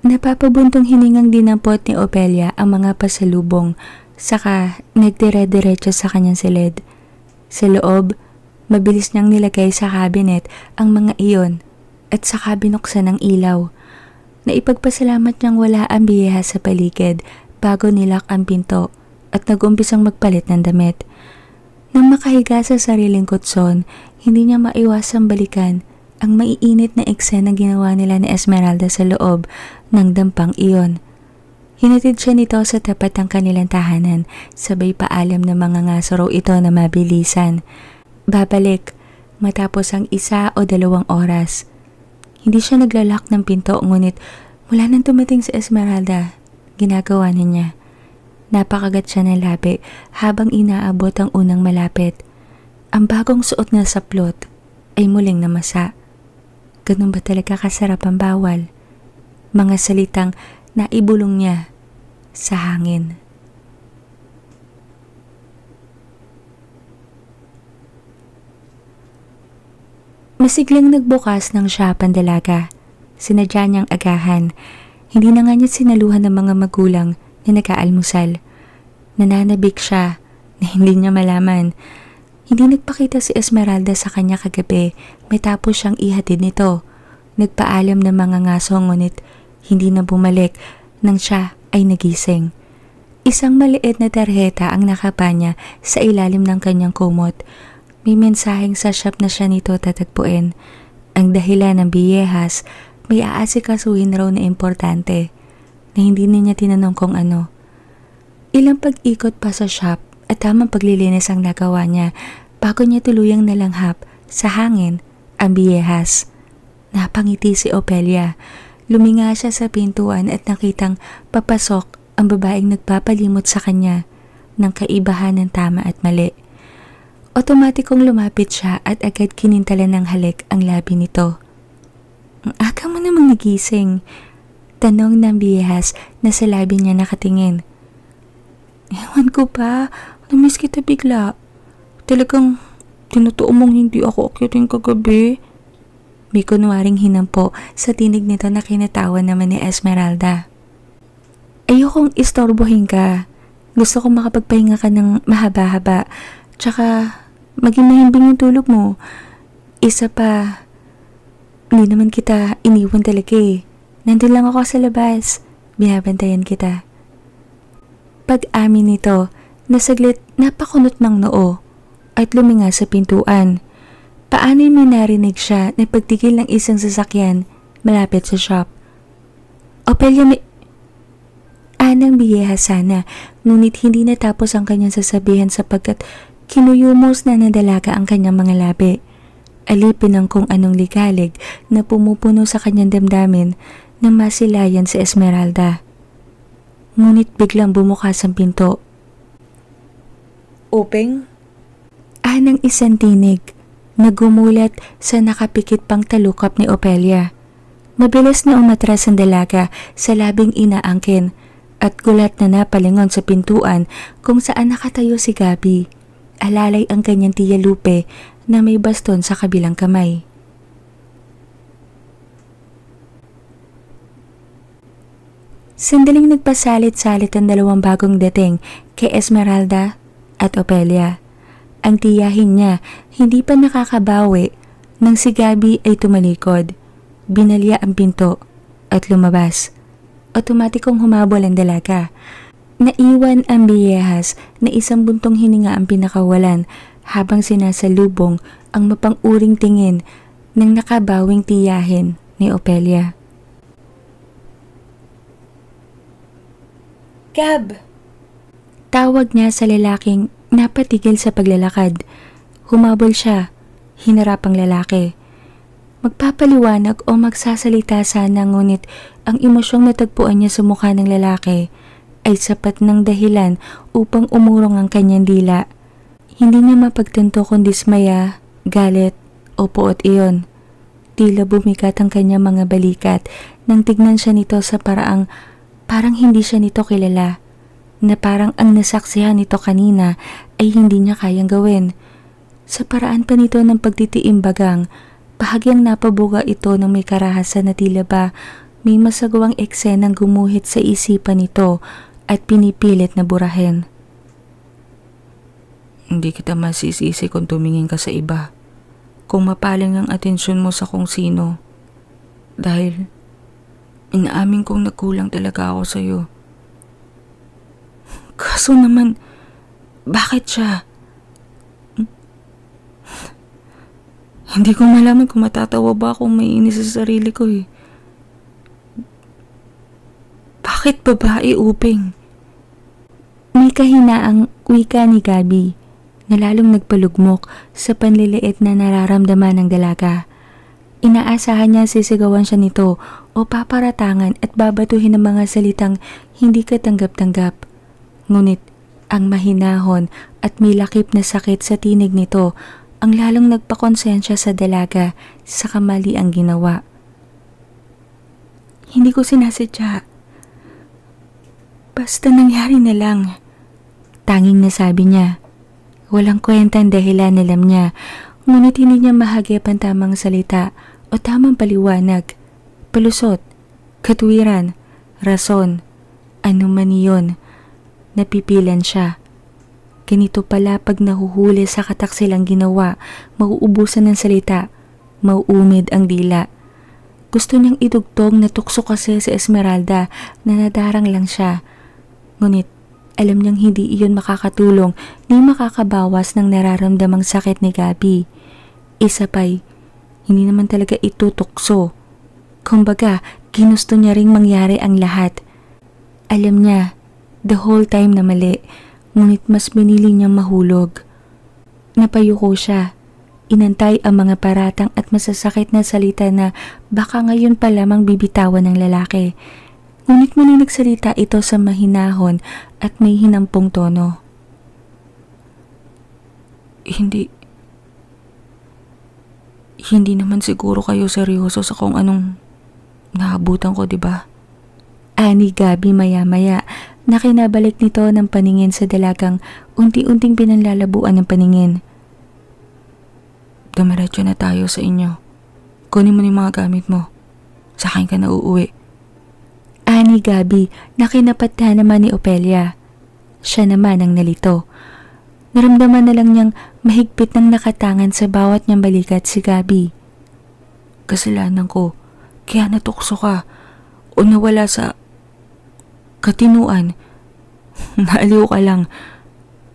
Napapabuntong hiningang dinampot ni Opelia ang mga pasalubong saka nagdire-diretso sa kanyang silid. Sa loob, mabilis niyang nilagay sa cabinet ang mga iyon at saka binuksan ang ilaw. Naipagpasalamat niyang wala ang biyeha sa paligid bago nilak ang pinto at nag-umpisang magpalit ng damit. Nang makahiga sa sariling kutson, hindi niya maiwasang balikan ang maiinit na eksena ginawa nila ni Esmeralda sa loob ng dampang iyon. Hinatid siya nito sa tapat ng kanilang tahanan, sabay paalam ng mga ngasaro ito na mabilisan. Babalik matapos ang 1 o 2 oras. Hindi siya naglalak ng pinto ngunit mula nang tumating si Esmeralda, ginagawa niya. Napakagat siya ng labi habang inaabot ang unang malapit. Ang bagong suot na saplot ay muling namasa. Ganun ba talaga kasarap ang bawal? Mga salitang naibulong niya sa hangin. Masiglang nagbukas ng shop ang dalaga. Sinadya niyang agahan. Hindi na nga niya sinaluhan ng mga magulang na nag-aalmusal. Nananabik siya na hindi niya malaman. Hindi nagpakita si Esmeralda sa kanya kagabi matapos siyang ihatid nito. Nagpaalam ng mga ngaso ngunit hindi na bumalik nang siya ay nagising. Isang maliit na tarheta ang nakapanya sa ilalim ng kanyang kumot. May mensaheng sa shop na siya nito tatagpuin. Ang dahilan ng biyehas, may aasikasuhin raw na importante na hindi niya tinanong kung ano. Ilang pag-ikot pa sa shop at tamang paglilinis ang nagawa niya bago niya tuluyang nalanghap sa hangin ang biyehas. Napangiti si Opelia. Luminga siya sa pintuan at nakitang papasok ang babaeng nagpapalimot sa kanya ng kaibahan ng tama at mali. Otomatikong lumapit siya at agad kinintalan ng halik ang labi nito. Ang aga mo namang nagising, tanong ng biyehas na sa labi niya nakatingin. Ewan ko pa, namiss kita bigla. Talagang tinutuo mong hindi ako akitin kagabi. May kunwaring hinampo sa tinig nito na kinatawa naman ni Esmeralda. Ayokong istorbohin ka. Gusto kong makapagpahinga ka ng mahaba-haba. Tsaka maging mahimbing yung tulog mo. Isa pa, hindi naman kita iniwan talaga eh. Nandun lang ako sa labas. Binabantayan kita. Pag-amin nito, nasaglit napakunot ng noo at luminga sa pintuan. Paano'y may narinig siya na pagtigil ng isang sasakyan malapit sa shop. Opelia, may... Anang biyeha sana, ngunit hindi natapos ang kanyang sasabihan sapagkat kinuyumos na ng dalaga ang kanyang mga labi. Alipin ng kung anong ligalig na pumupuno sa kanyang damdamin na masilayan si Esmeralda. Ngunit biglang bumukas ang pinto. Uping? Anang isang tinig. Nagumulat sa nakapikit pang talukap ni Opelia. Mabilis na umatras ang dalaga sa labing inaangkin at gulat na napalingon sa pintuan kung saan nakatayo si Gabi. Alalay ang kanyang tiya Lupe na may baston sa kabilang kamay. Sandaling nagpasalit-salit ang dalawang bagong dating kay Esmeralda at Opelia. Ang tiyahin niya hindi pa nakakabawi nang si Gabby ay tumalikod, binalya ang pinto at lumabas. Otomatikong humabol ang dalaga. Naiwan ang biyehas na isang buntong hininga ang pinakawalan habang sinasalubong ang mapang-uring tingin ng nakabawing tiyahin ni Opelia. Gab! Tawag niya sa lalaking napatigil sa paglalakad. Humabol siya, hinarap ang lalaki. Magpapaliwanag o magsasalita sana ngunit ang emosyong natagpuan niya sa mukha ng lalaki ay sapat ng dahilan upang umurong ang kanyang dila. Hindi niya mapagtanto kung dismaya, galit o puot iyon. Tila bumikat ang kanyang mga balikat nang tignan siya nito sa parang hindi siya nito kilala, na parang ang nasaksihan nito kanina ay hindi niya kayang gawin. Sa paraan pa nito ng pagtitiimbagang, bahagyang napabuga ito ng may karahasan na tila ba may masagawang eksenang gumuhit sa isipan nito at pinipilit na burahin. Hindi kita masisisi kung tumingin ka sa iba, kung mapaling ang atensyon mo sa kung sino, dahil inaamin kong nagkulang talaga ako sa'yo. Kaso naman, bakit siya? Hindi ko malaman kung matatawa ba akong may inis sa sarili ko eh. Bakit babae, Uping? May kahinaang wika ni Gabby na lalong nagpalugmok sa panliliit na nararamdaman ng dalaga. Inaasahan niya sisigawan siya nito o paparatangan at babatuhin ng mga salitang hindi katanggap-tanggap. Ngunit ang mahinahon at may lakip na sakit sa tinig nito ang lalong nagpakonsensya sa dalaga sa kamali ang ginawa. Hindi ko sinasadya. Basta nangyari na lang. Tanging nasabi niya. Walang kwentang dahilan alam niya, ngunit hindi niya mahagip ang tamang salita o tamang paliwanag, palusot, katuwiran, rason, ano man iyon. Napipilan siya. Ganito pala pag nahuhuli sa kataksilang ginawa, mauubusan ng salita, mauumid ang dila. Gusto niyang idugtong na tukso kasi sa Esmeralda na nadarang lang siya. Ngunit alam niyang hindi iyon makakatulong ni makakabawas ng nararamdamang sakit ni Gabby. Isa pa'y, hindi naman talaga ito tukso. Kumbaga, ginusto niya ring mangyari ang lahat. Alam niya, the whole time na mali, ngunit mas pinili niyang mahulog. Napayuko siya. Inantay ang mga paratang at masasakit na salita na baka ngayon pa lamang bibitawan ng lalaki. Ngunit muli nagsalita ito sa mahinahon at may hinampong tono. Hindi naman siguro kayo seryoso sa kung anong naabutan ko, di ba? Ani Gabby maya-maya na kinabalik nito ng paningin sa dalagang unti-unting pinanlalabuan ng paningin. Dumiretso na tayo sa inyo. Kunin mo yung mga gamit mo. Sa akin ka na uuwi. Ani Gabby na kinapathan naman ni Opelia. Siya naman ang nalito. Naramdaman na lang niyang mahigpit ng nakatangan sa bawat niyang balikat si Gabby. Kasalanan ko, kaya natukso ka o nawala sa katinuan. Naaliw ka lang.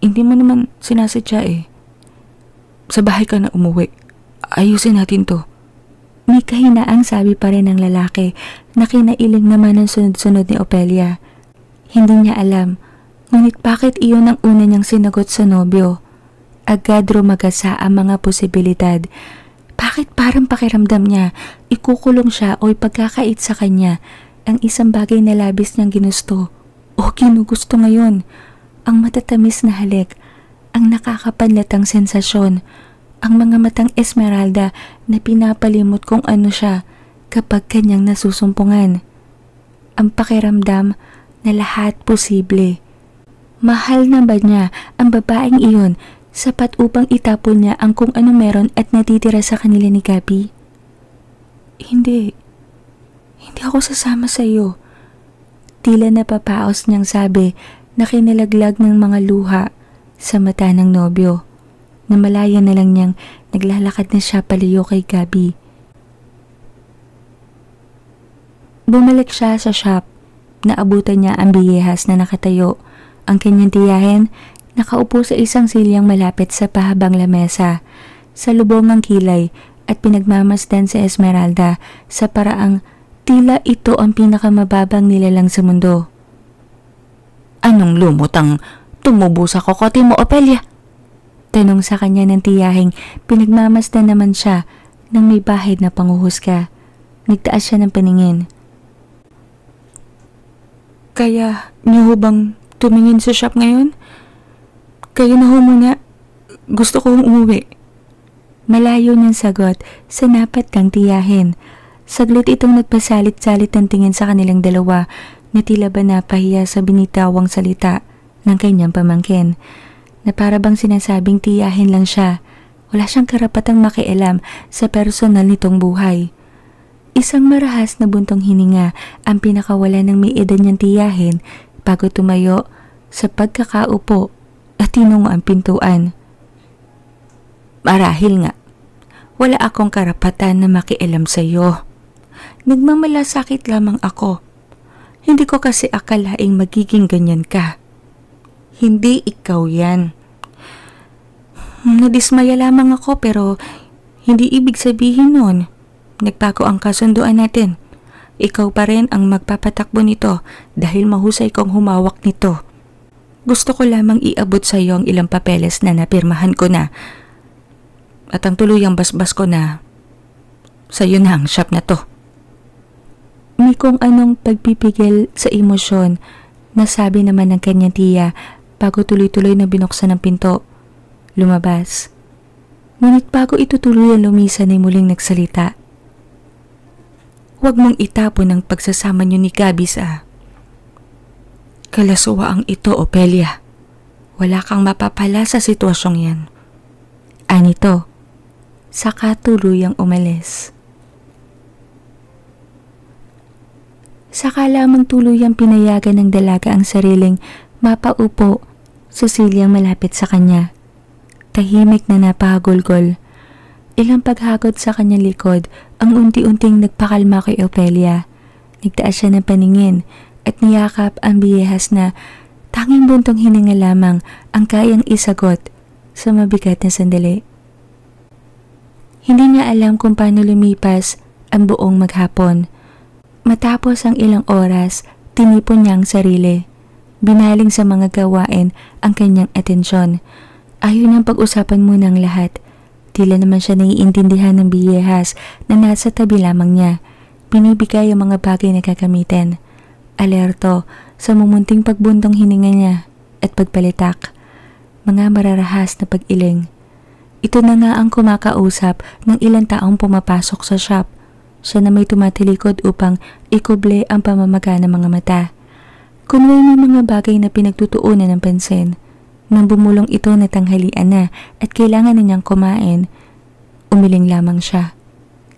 Hindi mo naman sinasadya eh. Sa bahay ka na umuwi. Ayusin natin to. May kahinaang sabi pa rin ng lalaki na kinailing naman ang sunod-sunod ni Opelia. Hindi niya alam, ngunit bakit iyon ang una niyang sinagot sa nobyo. Agad rumagasa ang mga posibilidad. Bakit parang pakiramdam niya, ikukulong siya o ipagkakait sa kanya ang isang bagay na labis niyang ginusto o ginugusto ngayon. Ang matatamis na halik, ang nakakapanlatang sensasyon, ang mga matang Esmeralda na pinapalimot kung ano siya kapag kanyang nasusumpungan. Ang pakiramdam na lahat posible. Mahal na ba niya ang babaeng iyon Sapat upang itapon niya ang kung ano meron at natitira sa kanila ni Gabby. Hindi ako sasama sa iyo. Tila napapaos niyang sabi na kinalaglag ng mga luha sa mata ng nobyo. Namalaya na lang niyang naglalakad na siya palayo kay Gabby. Bumalik siya sa shop. Naabutan niya ang biyehas na nakatayo. Ang kanyang tiyahin, nakaupo sa isang silyang malapit sa pahabang lamesa. Sa lubong ng kilay at pinagmamasdan si Esmeralda sa paraang tila ito ang pinakamababang nilalang sa mundo. Anong lumot ang tumubo sa kokote mo, Opelia? Tanong sa kanya ng tiyahing pinagmamasdan naman siya ng may bahid na panguhusga. Nagtaas siya ng paningin. Kaya niyo ho bang tumingin sa shop ngayon? Kayo na ho muna. Gusto kong umuwi. Malayo niyang sagot sa napat kang tiyahin. Saglit itong nagpasalit-salit ng tingin sa kanilang dalawa na tila ba napahiya sa binitawang salita ng kanyang pamangkin. Na para bang sinasabing tiyahin lang siya. Wala siyang karapatang makialam sa personal nitong buhay. Isang marahas na buntong hininga ang pinakawala ng may edad niyang tiyahin bago tumayo sa pagkakaupo at tinungo ang pintuan. Marahil nga, wala akong karapatan na makialam sa iyo. Nagmamalasakit lamang ako. Hindi ko kasi akalaing magiging ganyan ka. Hindi ikaw yan. Nadismaya lamang ako pero hindi ibig sabihin nun nagbago ang kasunduan natin. Ikaw pa rin ang magpapatakbo nito dahil mahusay kong humawak nito. Gusto ko lamang iabot sa iyo ang ilang papeles na napirmahan ko na at ang tuluyang basbas ko na sa iyo na ang shop na to. May kung anong pagpipigil sa emosyon na sabi naman ng kanyang tiya bago tuloy-tuloy na binuksan ang pinto. Lumabas. Ngunit bago ito tuluyang lumisan ay muling nagsalita. Huwag mong itapon ang pagsasama niyo ni Gabby sa kalasuwaang ito, Opelia. Wala kang mapapala sa sitwasyong yan. Anito, saka tuluyang umalis. Saka lamang tuluyang pinayagan ng dalaga ang sariling mapaupo sa silyang malapit sa kanya. Tahimik na napahagulgol. Ilang paghagod sa kanyang likod ang unti-unting nagpakalma kay Opelia. Nagtaas siya ng paningin at niyakap ang biyehas na tanging buntong hininga lamang ang kayang isagot sa mabigat na sandali. Hindi niya alam kung paano lumipas ang buong maghapon. Matapos ang ilang oras, tinipon niya ang sarili. Binaling sa mga gawain ang kanyang atensyon. Ayaw niyang pag-usapan muna ang lahat. Tila naman siya naiintindihan ng biyehas na nasa tabi lamang niya. Binibigay ang mga bagay na gagamitin. Alerto sa mumunting pagbuntong hininga niya at pagpalitak. Mga mararahas na pag-iling. Ito na nga ang kumakausap ng ilang taong pumapasok sa shop. Siya na may tumatilikod upang ikuble ang pamamaga ng mga mata. Kunway may mga bagay na pinagtutuunan ng pansin. Nang bumulong ito na tanghalian na at kailangan na niyang kumain, umiling lamang siya.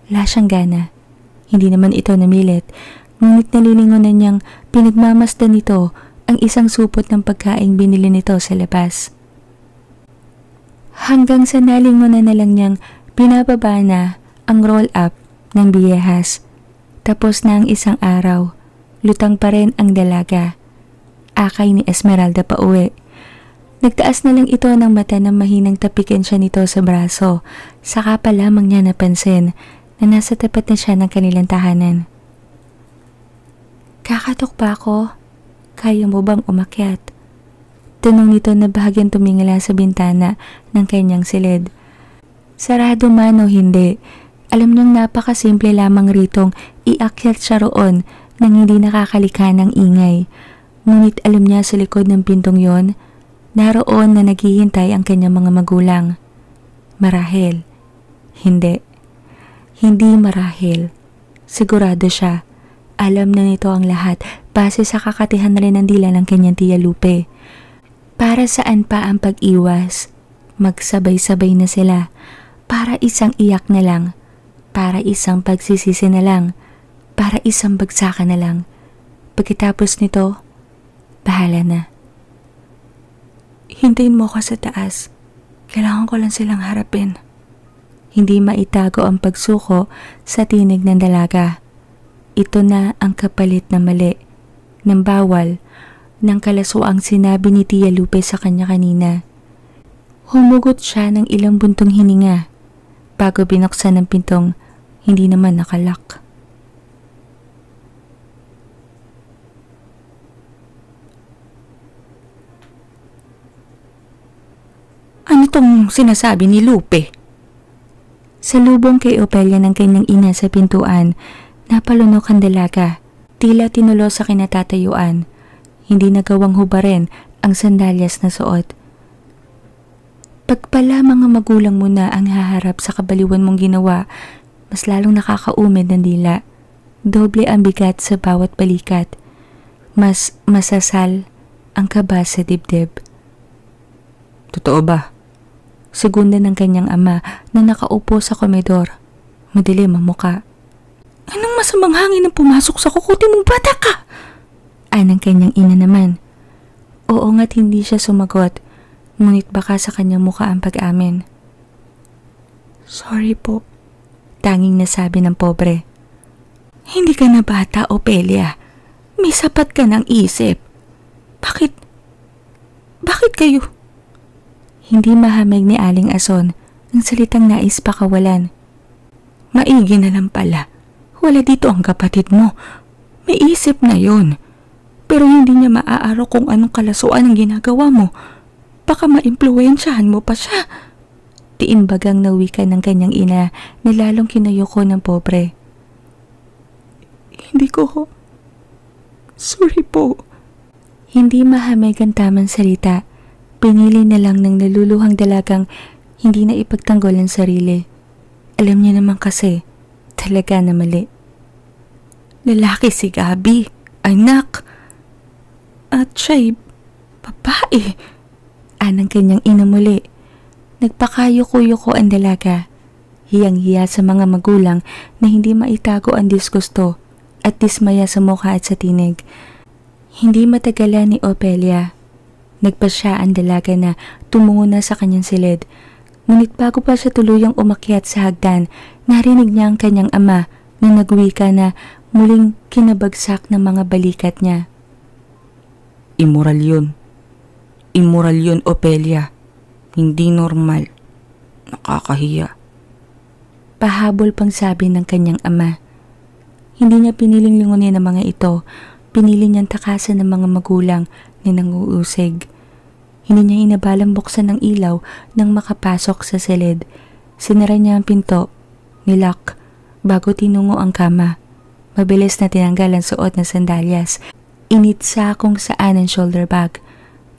Wala siyang gana. Hindi naman ito namilit, ngunit nalilingon na niyang pinagmamasdan nito ang isang supot ng pagkaing binili nito sa labas. Hanggang sa nalingon na lang niyang pinababa na ang roll-up ng biyehas. Tapos na ang isang araw, lutang pa rin ang dalaga. Akay ni Esmeralda pa uwi. Nagtaas na lang ito ng mata nang mahinang tapikin siya nito sa braso. Saka pa lamang niya napansin na nasa tapat na siya ng kanilang tahanan. Kakatok pa ako? Kaya mo bang umakyat? Tanong nito na bahagyang tumingala sa bintana ng kanyang silid. Sarado man o hindi, alam niyang napakasimple lamang ritong iakyat siya roon nang hindi nakakalika ng ingay. Ngunit alam niya sa likod ng pintong yon, naroon na naghihintay ang kanyang mga magulang. Marahil. Hindi. Hindi marahil. Sigurado siya. Alam na nito ang lahat base sa kakatihan na rin ng dila ng kanyang tiya Lupe. Para saan pa ang pag-iwas? Magsabay-sabay na sila, para isang iyak na lang, para isang pagsisisi na lang, para isang bagsakan na lang. Pagkatapos nito, bahala na. Hintayin mo ako sa taas. Kailangan ko lang silang harapin. Hindi maitago ang pagsuko sa tinig ng dalaga. Ito na ang kapalit na mali, ng bawal, ng kalasuang sinabi ni Tia Lupe sa kanya kanina. Humugot siya ng ilang buntong hininga bago binuksan ng pintong hindi naman nakalak. Ano tong sinasabi ni Lupe? Salubong kay Opelia ng kanyang ina sa pintuan, napalunok ang dalaga, tila tinulo sa kinatatayuan. Hindi nagawang hubarin ang sandalyas na suot. Pagpala mga magulang mo na ang haharap sa kabaliwan mong ginawa, mas lalong nakakaumid ng dila. Doble ang bigat sa bawat balikat. Mas masasal ang kaba sa dibdib. Totoo ba? Segunda ng kanyang ama na nakaupo sa komedor. Madilim ang muka. Anong masamang hangin ang pumasok sa kukuti mong bata ka? Anang kanyang ina naman. Oo nga't hindi siya sumagot, ngunit baka sa kanyang muka ang pag-amin. Sorry po. Tanging nasabi ng pobre. Hindi ka na bata, Opelia. May sapat ka ng isip. Bakit kayo? Hindi mahamig ni Aling Ason ang salitang nais pakawalan. Maigi na lang pala. Wala dito ang kapatid mo. May isip na yon. Pero hindi niya maaaro kung anong kalasuan ang ginagawa mo. Baka maimpluwensyahan mo pa siya. Tiimbagang nawika ng kanyang ina na lalong kinayoko ng pobre. Hindi ko. Sorry po. Hindi mahamig ang tamang salita. Pinili na lang ng naluluhang dalagang hindi na ipagtanggol ang sarili. Alam niya naman kasi, talaga na mali. Lalaki si Gabi, anak. At siya'y babae. Anang kanyang ina muli. Nagpakayuko-yuko ang dalaga. Hiyang-hiya sa mga magulang na hindi maitago ang disgusto at dismaya sa mukha at sa tinig. Hindi matagalan ni Opelia. Nagpasya ang dalaga na tumungo na sa kanyang silid. Ngunit bago pa siya tuluyang umakyat sa hagdan, narinig niya ang kanyang ama na nagwika na muling kinabagsak ng mga balikat niya. Immoral yun. Immoral yun, Opelia. Hindi normal. Nakakahiya. Pahabol pang sabi ng kanyang ama. Hindi niya piniling lingunin ang mga ito. Pinili niyang takasan ng mga magulang na nanguusig. Hindi niya inabalang buksan ng ilaw nang makapasok sa silid. Sinara niya ang pinto, nilock, bago tinungo ang kama. Mabilis na tinanggal ang suot na sandalyas. Initsa kung saan ang shoulder bag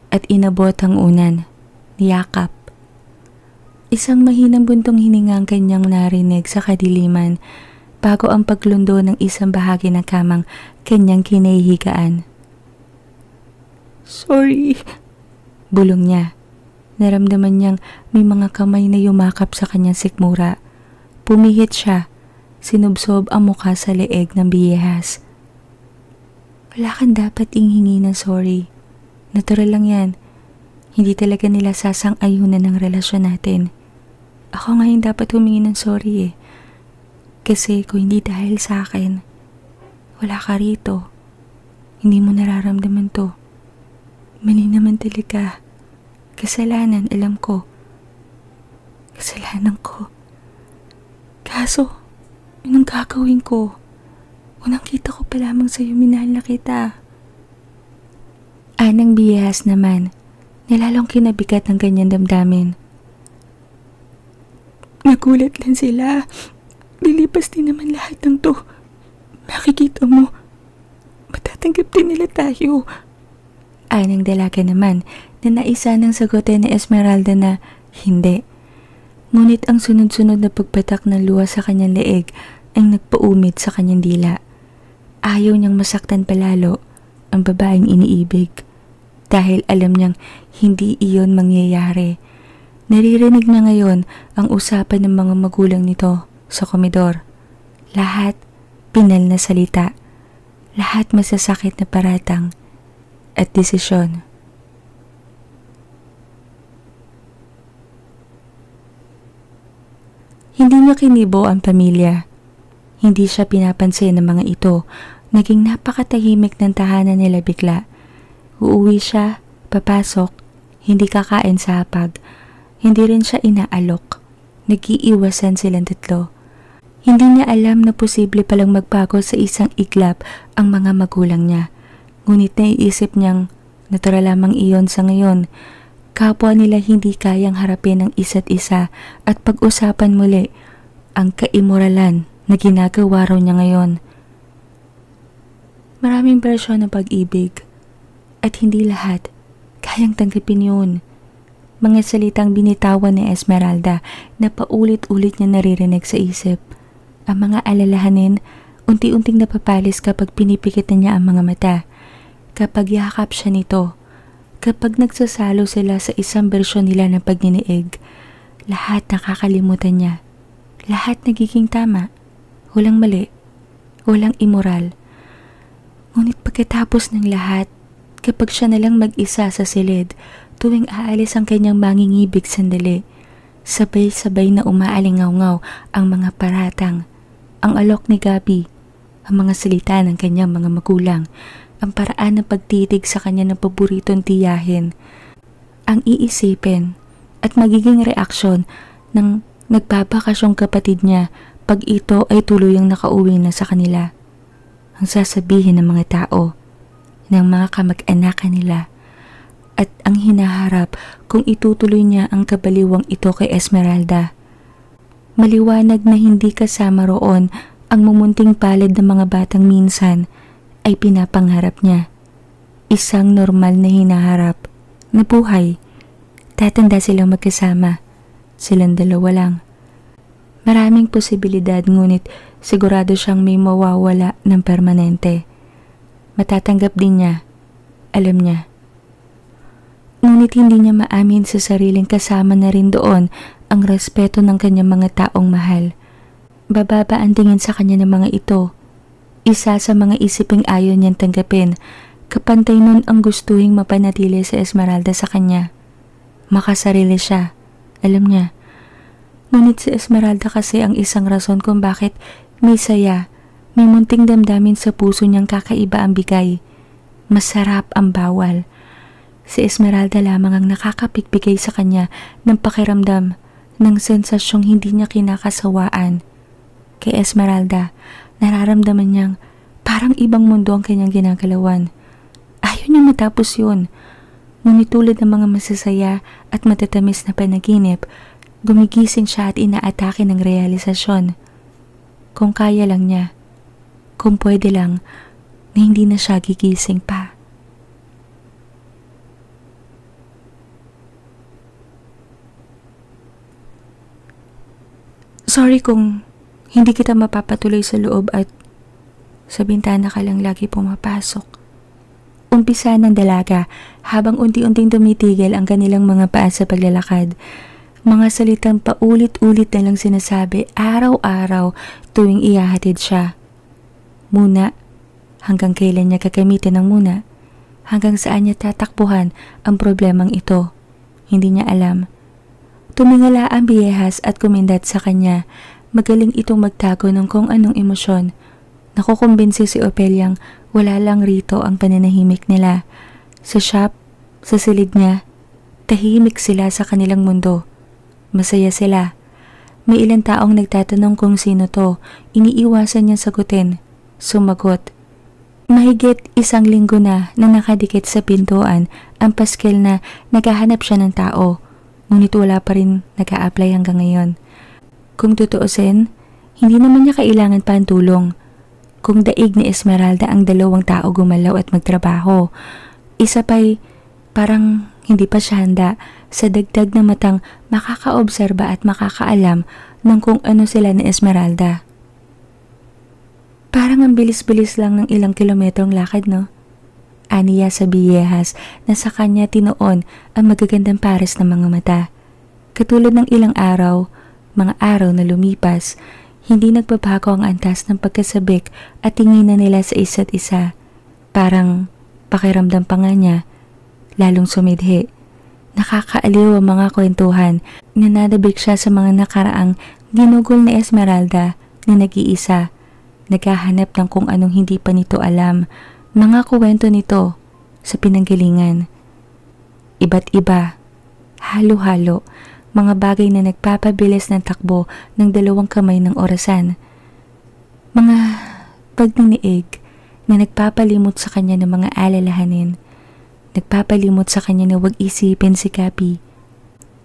at inabot ang unan, niyakap. Isang mahinang buntong hininga ang kanyang narinig sa kadiliman bago ang paglundo ng isang bahagi ng kamang kanyang kinahihigaan. Sorry. Bulong niya. Naramdaman niyang may mga kamay na yumakap sa kanyang sikmura. Pumihit siya. Sinubsob ang mukha sa leeg ng biyehas. Wala kang dapat inghingi ng sorry. Natural lang yan. Hindi talaga nila sasang-ayunan ng relasyon natin. Ako ngayon dapat humingi ng sorry eh. Kasi kung hindi dahil sa akin, wala ka rito. Hindi mo nararamdaman to. Mali naman talaga. Kasalanan, alam ko. Kasalanan ko. Kaso, anong gagawin ko? Unang kita ko pa lamang sa'yo, minahal na kita. Anang biyahas naman, nilalong kinabigat ng kanyang damdamin. Nagulat lang sila. Lilipas din naman lahat ng to. Makikita mo, matatanggap din nila tayo. Anang dalaga naman na naisa ng sagutin ni Esmeralda na hindi. Ngunit ang sunod-sunod na pagpatak ng luha sa kanyang leeg ay nagpaumid sa kanyang dila. Ayaw niyang masaktan palalo ang babaeng iniibig dahil alam niyang hindi iyon mangyayari. Naririnig niya ngayon ang usapan ng mga magulang nito sa komedor. Lahat pinal na salita. Lahat masasakit na paratang at desisyon. Hindi niya kinibo ang pamilya. Hindi siya pinapansin ng mga ito. Naging napakatahimik ng tahanan nila bigla. Uuwi siya, papasok, hindi kakain sa hapag. Hindi rin siya inaalok. Nag-iiwasan silang tatlo. Hindi niya alam na posible palang magbago sa isang iglap ang mga magulang niya. Ngunit naiisip niyang natural lamang iyon sa ngayon. Kapwa nila hindi kayang harapin ang isa't isa at pag-usapan muli ang kaimoralan na ginagawa raw niya ngayon. Maraming bersyon ng pag-ibig at hindi lahat kayang tanggapin yun. Mga salitang binitawan ni Esmeralda na paulit-ulit niya naririnig sa isip. Ang mga alalahanin unti-unting napapalis kapag pinipikit na niya ang mga mata. Kapag yakap siya nito, kapag nagsasalo sila sa isang bersyon nila ng pagniniig, lahat nakakalimutan niya. Lahat nagiging tama. Walang mali. Walang immoral. Ngunit pagkatapos ng lahat, kapag siya nalang mag-isa sa silid, tuwing aalis ang kanyang mangingibig sandali, sabay-sabay na umaalingaw-ngaw ang mga paratang, ang alok ni Gabi, ang mga salita ng kanyang mga magulang, ang paraan ng pagtitig sa kanya ng paboritong tiyahin, ang iisipin at magiging reaksyon ng nagbabakasyong kapatid niya pag ito ay tuluyang nakauwi na sa kanila. Ang sasabihin ng mga tao, ng mga kamag-anakan nila, at ang hinaharap kung itutuloy niya ang kabaliwang ito kay Esmeralda. Maliwanag na hindi kasama roon ang mumunting palad ng mga batang minsan ay pinapangarap niya. Isang normal na hinaharap na buhay. Tatanda silang magkasama. Silang dalawa lang. Maraming posibilidad ngunit sigurado siyang may mawawala ng permanente. Matatanggap din niya. Alam niya. Ngunit hindi niya maamin sa sariling kasama na rin doon ang respeto ng kanyang mga taong mahal. Bababa ang tingin sa kanya ng mga ito. Isa sa mga isiping ayaw niyang tanggapin, kapantay nun ang gustuhing mapanatili sa Esmeralda sa kanya. Makasarili siya. Alam niya. Ngunit si Esmeralda kasi ang isang rason kung bakit may saya, may munting damdamin sa puso niyang kakaiba ang bigay. Masarap ang bawal. Si Esmeralda lamang ang nakakapigbigay sa kanya ng pakiramdam ng sensasyong hindi niya kinakasawaan. Kay Esmeralda, nararamdaman niyang parang ibang mundo ang kanyang ginagalawan. Ayaw niyang matapos yun. Ngunit tulad ng mga masasaya at matatamis na panaginip, gumigising siya at inaatake ng realisasyon. Kung kaya lang niya, kung pwede lang, na hindi na siya gigising pa. Sorry kung hindi kita mapapatuloy sa loob at sa bintana ka lang lagi pumapasok. Umpisa ng dalaga habang unti-unting tumitigil ang kanilang mga paa sa paglalakad. Mga salitang paulit-ulit na lang sinasabi araw-araw tuwing ihahatid siya. Muna, hanggang kailan niya gagamitin ng muna? Hanggang saan niya tatakbuhan ang problemang ito? Hindi niya alam. Tumingala ang biyehas at kumindat sa kanya. Magaling itong magtago ng kung anong emosyon. Nakukumbinsi si Opeliang wala lang rito ang paninahimik nila. Sa shop, sa silid niya, tahimik sila sa kanilang mundo. Masaya sila. May ilang taong nagtatanong kung sino to. Iniiwasan niyang sagutin. Sumagot. Mahigit 1 linggo na nakadikit sa pintuan ang paskel na naghahanap siya ng tao. Ngunit wala pa rin nag-a-apply hanggang ngayon. Kung tutuusin, hindi naman niya kailangan pa ang tulong. Kung daig ni Esmeralda ang 2 tao gumalaw at magtrabaho, isa pa'y parang hindi pa siya handa sa dagdag na matang makakaobserba at makakaalam ng kung ano sila ni Esmeralda. Parang ang bilis-bilis lang ng ilang kilometrong lakad, no? Aniya sa biyehas na sa kanya tinoon ang magagandang pares ng mga mata. Katulad ng ilang araw, mga araw na lumipas, hindi nagbabago ang antas ng pagkasabik at tinginan nila sa isa't isa. Parang pakiramdam pa nga niya, lalong sumidhi. Nakakaaliw ang mga kwentuhan. Nananabik siya sa mga nakaraang ginugol ni Esmeralda na nag-iisa. Naghahanap ng kung anong hindi pa nito alam. Mga kwento nito sa pinanggalingan. Iba't iba, halo-halo, mga bagay na nagpapabilis ng takbo ng dalawang kamay ng orasan. Mga pagningiig na nagpapalimot sa kanya ng mga alalahanin. Nagpapalimot sa kanya na huwag isipin si Kapi.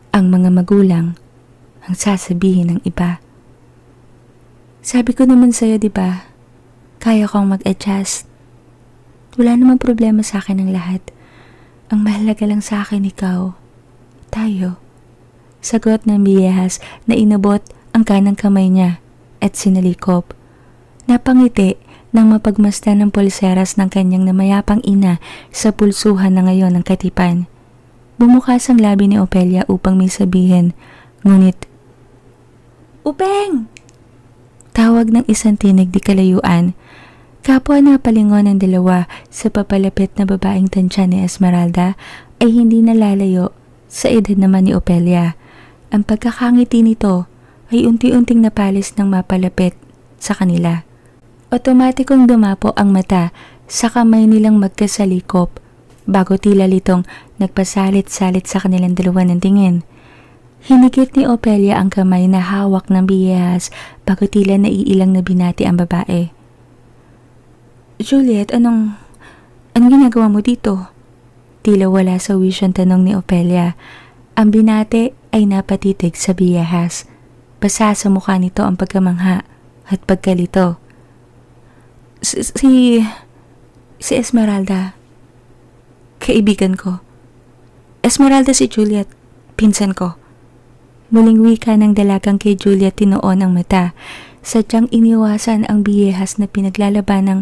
Ang mga magulang ang sasabihin ng iba. Sabi ko naman sa'yo, diba? Kaya kong mag-adjust. Wala namang problema sa akin ang lahat. Ang mahalaga lang sa akin ikaw. Tayo. Sagot ng biyehas na inabot ang kanang kamay niya at sinalikop. Napangiti nang mapagmasdan ng pulseras ng kanyang namayapang ina sa pulsuhan na ngayon ng katipan. Bumukas ang labi ni Opelia upang may sabihin, ngunit, "Upeng!" Tawag ng isang tinig di kalayuan. Kapwa na palingon ng dalawa sa papalapit na babaeng tansya ni Esmeralda ay hindi nalalayo sa edad naman ni Opelia. Ang pagkakangiti nito ay unti-unting napalis ng mapalapit sa kanila. Otomatikong dumapo ang mata sa kamay nilang magkasalikop bago tila litong nagpasalit-salit sa kanilang dalawa ng tingin. Hinikit ni Opelia ang kamay na hawak ng biyehas bago tila naiilang na binati ang babae. "Juliet, anong ginagawa mo dito?" Tila wala sa wish ang tanong ni Opelia. Ang binati ay napatitig sa biyehas. Basa sa mukha nito ang pagkamangha at pagkalito. Si Esmeralda. Kaibigan ko. Esmeralda si Juliet, pinsan ko. Muling wika ng dalagang kay Juliet tinoon ang mata. Sadyang iniwasan ang biyehas na pinaglalaban ng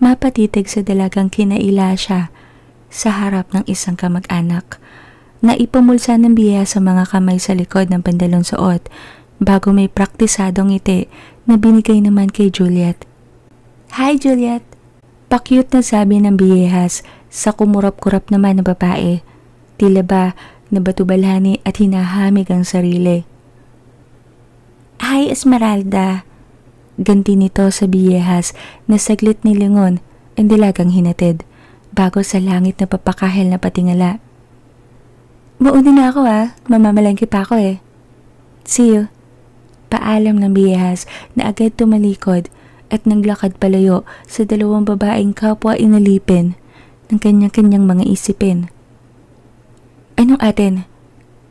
mapatitig sa dalagang kinaila siya sa harap ng isang kamag-anak. Naipamulsa ng biyehas sa mga kamay sa likod ng pandalong suot bago may praktisadong ngiti na binigay naman kay Juliet. "Hi, Juliet!" Pakyut na sabi ng biyehas sa kumurap-kurap naman na babae. Tila ba nabatubalhani at hinahamig ang sarili. "Hi, Esmeralda!" Ganti nito sa biyehas na saglit nilingon ang dalagang hinatid bago sa langit na papakahel na patingala. "Mauna na ako mamamalengke pa ako eh." "See you." Paalam ng biyehas na agad tumalikod at naglakad palayo sa dalawang babaeng kapwa inalipin ng kanya-kanyang mga isipin. "Anong atin?"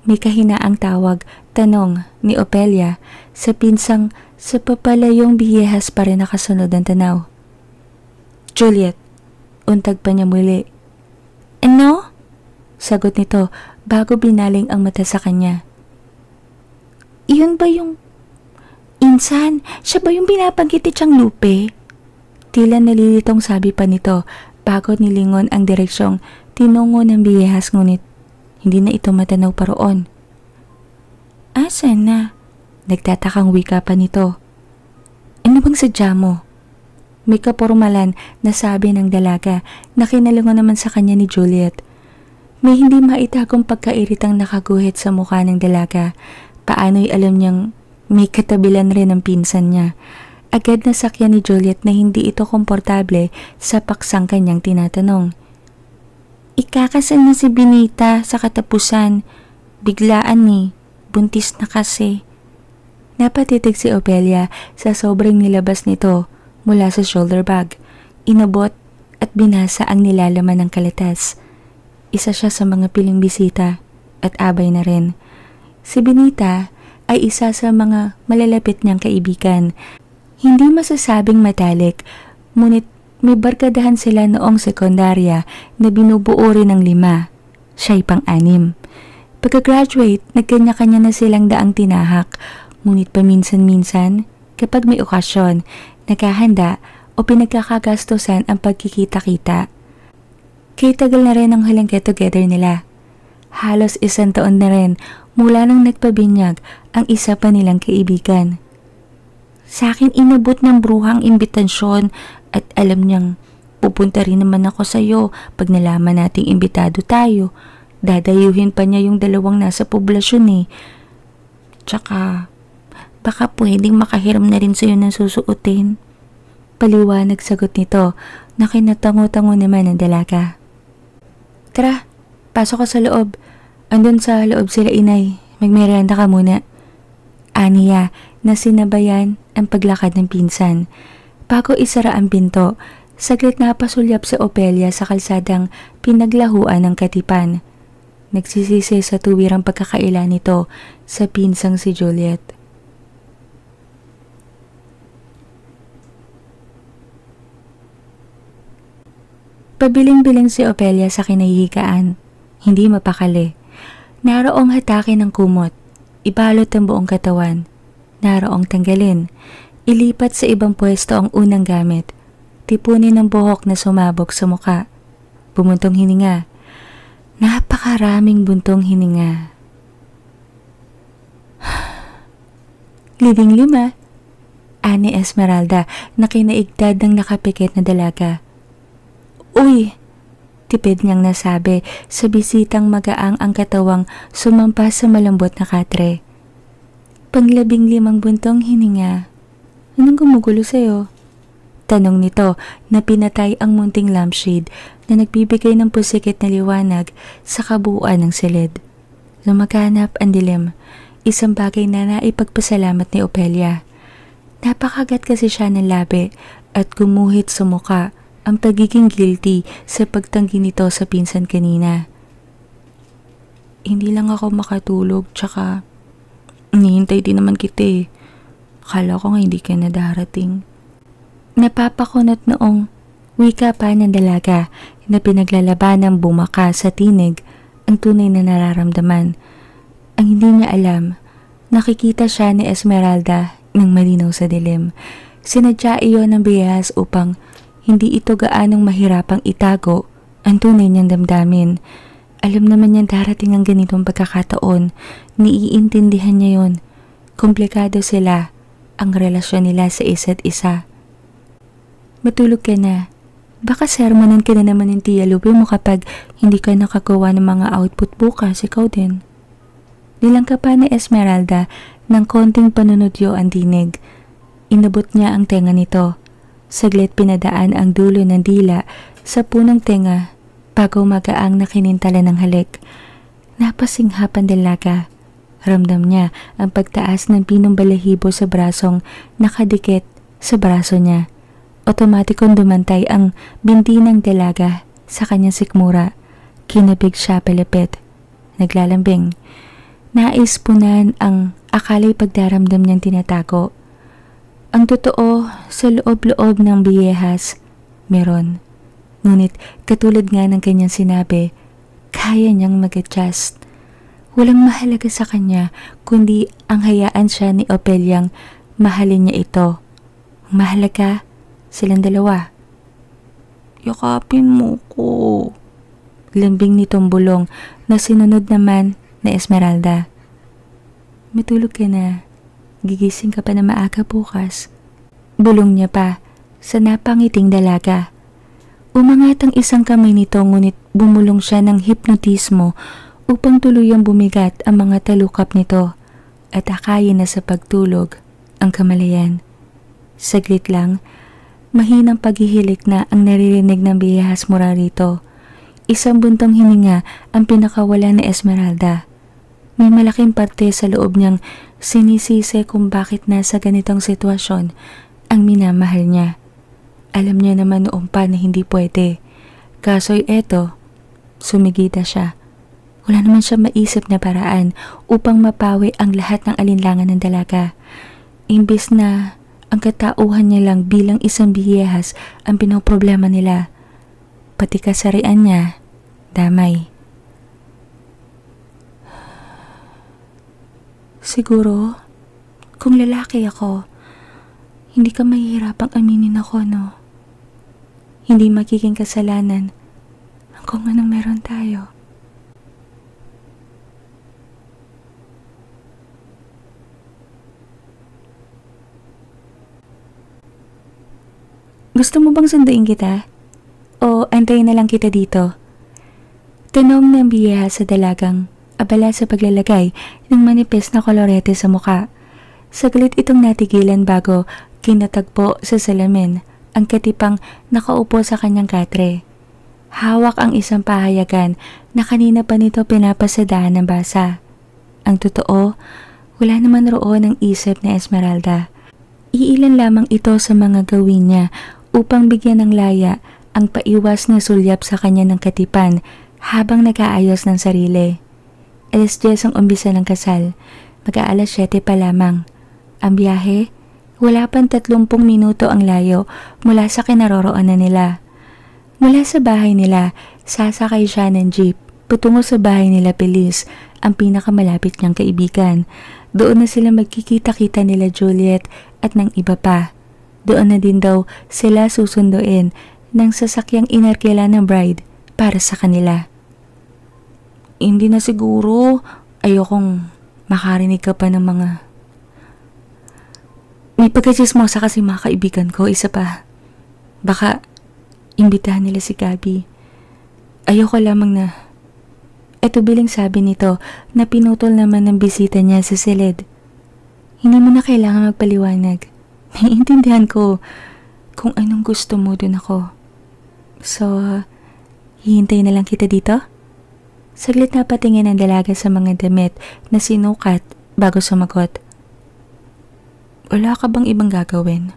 May kahinaang tawag, tanong ni Opelia sa pinsang sa papalayong biyehas pa rin nakasunod ang tanaw. "Juliet," untag pa niya muli. "Ano?" Sagot nito bago binaling ang mata sa kanya. "Iyon ba yung insan? Siya ba yung binabanggit ni Chang Lupe?" Tila nalilitong sabi pa nito bago nilingon ang direksyong tinungo ng biyehas ngunit hindi na ito matanaw pa roon. "Asan na?" Nagtatakang wika pa nito. "Ano bang sadya mo?" May kapormalan na sabi ng dalaga na kinalungan naman sa kanya ni Juliet. May hindi maitagong pagkairitang nakaguhit sa mukha ng dalaga. Paano'y alam niyang may katabilan rin ang pinsan niya. Agad na sakyan ni Juliet na hindi ito komportable sa paksang kanyang tinatanong. "Ikakasal na si Benita sa katapusan. Biglaan ni. Buntis na kasi." Napatitig si Opelia sa sobrang nilabas nito mula sa shoulder bag. Inabot at binasa ang nilalaman ng kalatas. Isa siya sa mga piling bisita at abay na rin. Si Benita ay isa sa mga malalapit niyang kaibigan. Hindi masasabing matalik, ngunit may barkadahan sila noong sekundarya na binubuo rin ng 5. Siya'y pang-6. Pagka-graduate, nagkanya-kanya na silang daang tinahak, ngunit paminsan-minsan, kapag may okasyon, naghahanda o pinagkakagastusan ang pagkikita-kita. Kaya tagal na rin ang huling get-together nila. Halos 1 taon na rin mula nang nagpabinyag ang isa pa nilang kaibigan. Sa akin inabot ng bruhang imbitasyon at alam niyang pupunta rin naman ako sa'yo pag nalaman nating imbitado tayo. Dadayuhin pa niya yung dalawang nasa poblasyon eh. Tsaka, baka pwedeng makahiram na rin sa'yo ng susuotin. Paliwanag sagot nito na kinatango-tango naman ng dalaga. Tara, pasok ka sa loob. Andun sa loob sila inay. Magmerenda ka muna. Aniya na sinabayan ang paglakad ng pinsan. Bago isara ang pinto, saglit na pasulyap si Opelia sa kalsadang pinaglahuan ng katipan. Nagsisisi sa tuwirang pagkakaila nito sa pinsang si Juliet. Pabiling-biling si Opelia sa kinahihigaan. Hindi mapakali. Naroong hatake ng kumot. Ibalot ang buong katawan. Naroong tanggalin. Ilipat sa ibang pwesto ang unang gamit. Tipunin ang buhok na sumabog sa muka. Bumuntong hininga. Napakaraming buntong hininga. Libing 5. Ani Esmeralda na kinaigdad ng nakapikit na dalaga. Uy! Tipid niyang nasabi sa bisitang magaang ang katawang sumampas sa malambot na katre. Pang-15 buntong hininga. Anong gumugulo sa'yo? Tanong nito na pinatay ang munting lampshade na nagbibigay ng pusikit na liwanag sa kabuuan ng silid. Lumaganap ang dilim, isang bagay na naipagpasalamat ni Opelia. Napakagat kasi siya ng labi at gumuhit sa muka ang pagiging guilty sa pagtanggi nito sa pinsan kanina. Hindi lang ako makatulog, tsaka hinihintay din naman kita eh. Akala ko nga hindi ka na darating. Napapakunot noong wika pa ng dalaga na pinaglalaban ng bumaka sa tinig ang tunay na nararamdaman. Ang hindi niya alam, nakikita siya ni Esmeralda ng malinaw sa dilim. Sinadya iyon ng biyahas upang hindi ito gaanong mahirapang itago ang tunay niyang damdamin. Alam naman niyang darating ang ganitong pagkakataon. Niiintindihan niya yon. Komplikado sila, ang relasyon nila sa isa't isa. Matulog ka na. Baka sermonan ka na naman ng Tia Lupe mo kapag hindi ka nakagawa ng mga output bukas, ikaw din. Nilangka pa ni Esmeralda ng konting panunodyo ang dinig. Inabot niya ang tenga nito. Saglit pinadaan ang dulo ng dila sa punong tenga bago magaang nakinintala ng halik. Napasinghap ang dalaga. Ramdam niya ang pagtaas ng pinong balahibo sa brasong nakadikit sa braso niya. Otomatikong dumantay ang binti ng dalaga sa kanyang sikmura. Kinabig siya palapit. Naglalambing. Nais punan ang akala'y pagdaramdam niyang tinatago. Ang totoo, sa loob-loob ng biyehas, meron. Ngunit katulad nga ng kanyang sinabi, kaya niyang mag-adjust. Walang mahalaga sa kanya kundi ang hayaan siya ni Opeliang mahalin niya ito. Mahalaga silang dalawa. Yakapin mo ko. Lambing nitong bulong na sinunod naman na Esmeralda. Matulog ka na. Gigising ka pa na maaga bukas. Bulong niya pa sa napangiting dalaga. Umangat ang isang kamay nito ngunit bumulong siya ng hipnotismo upang tuluyang bumigat ang mga talukap nito at akayin na sa pagtulog ang kamalayan. Saglit lang, mahinang paghihilik na ang naririnig ng biyahas mula rito. Isang buntong hininga ang pinakawala ni Esmeralda. May malaking parte sa loob niyang sinisisi kung bakit nasa ganitong sitwasyon ang minamahal niya. Alam niya naman noong pa na hindi pwede. Kaso'y eto, sumigita siya. Wala naman siya maisip na paraan upang mapawi ang lahat ng alinlangan ng dalaga. Imbis na ang katauhan niya lang bilang isang biyehas ang pinoproblema nila. Pati kasarian niya, damay. Siguro, kung lalaki ako, hindi ka mahihirapang aminin ako, no? Hindi magiging kasalanan kung anong meron tayo. Gusto mo bang sunduin kita? O antayin na lang kita dito? Tanong ng biyeha sa dalagang abala sa paglalagay ng manipis na kolorete sa muka. Saglit itong natigilan bago kinatagpo sa salamin ang katipang nakaupo sa kanyang katre. Hawak ang isang pahayagan na kanina pa nito pinapasadahan ng basa. Ang totoo, wala naman roon ang isip na Esmeralda. Iilan lamang ito sa mga gawin niya upang bigyan ng laya ang paiwas na sulyap sa kanya ng katipan habang nag-aayos ng sarili. 10:00 ang umpisa ng kasal, mag-aalas 7 pa lamang. Ang biyahe, wala pang 30 minuto ang layo mula sa kinaroroonan nila. Mula sa bahay nila, sasakay siya ng jeep patungo sa bahay nila Feliz, ang pinakamalapit niyang kaibigan. Doon na sila magkikita-kita nila Juliet at ng iba pa. Doon na din daw sila susunduin ng sasakyang inarkila ng bride para sa kanila. Hindi na siguro, ayokong makarinig ka pa ng mga... May pagkachismosa kasi mga kaibigan ko, isa pa. Baka imbitahan nila si Gabi. Ayoko lamang na... Eto biling sabi nito na pinutol naman ng bisita niya sa silid. Hindi mo na kailangan magpaliwanag. Naiintindihan ko kung anong gusto mo dun ako. So, hihintay na lang kita dito? Saglit na patingin ang dalaga sa mga damit na sinukat bago sumagot. Wala ka bang ibang gagawin?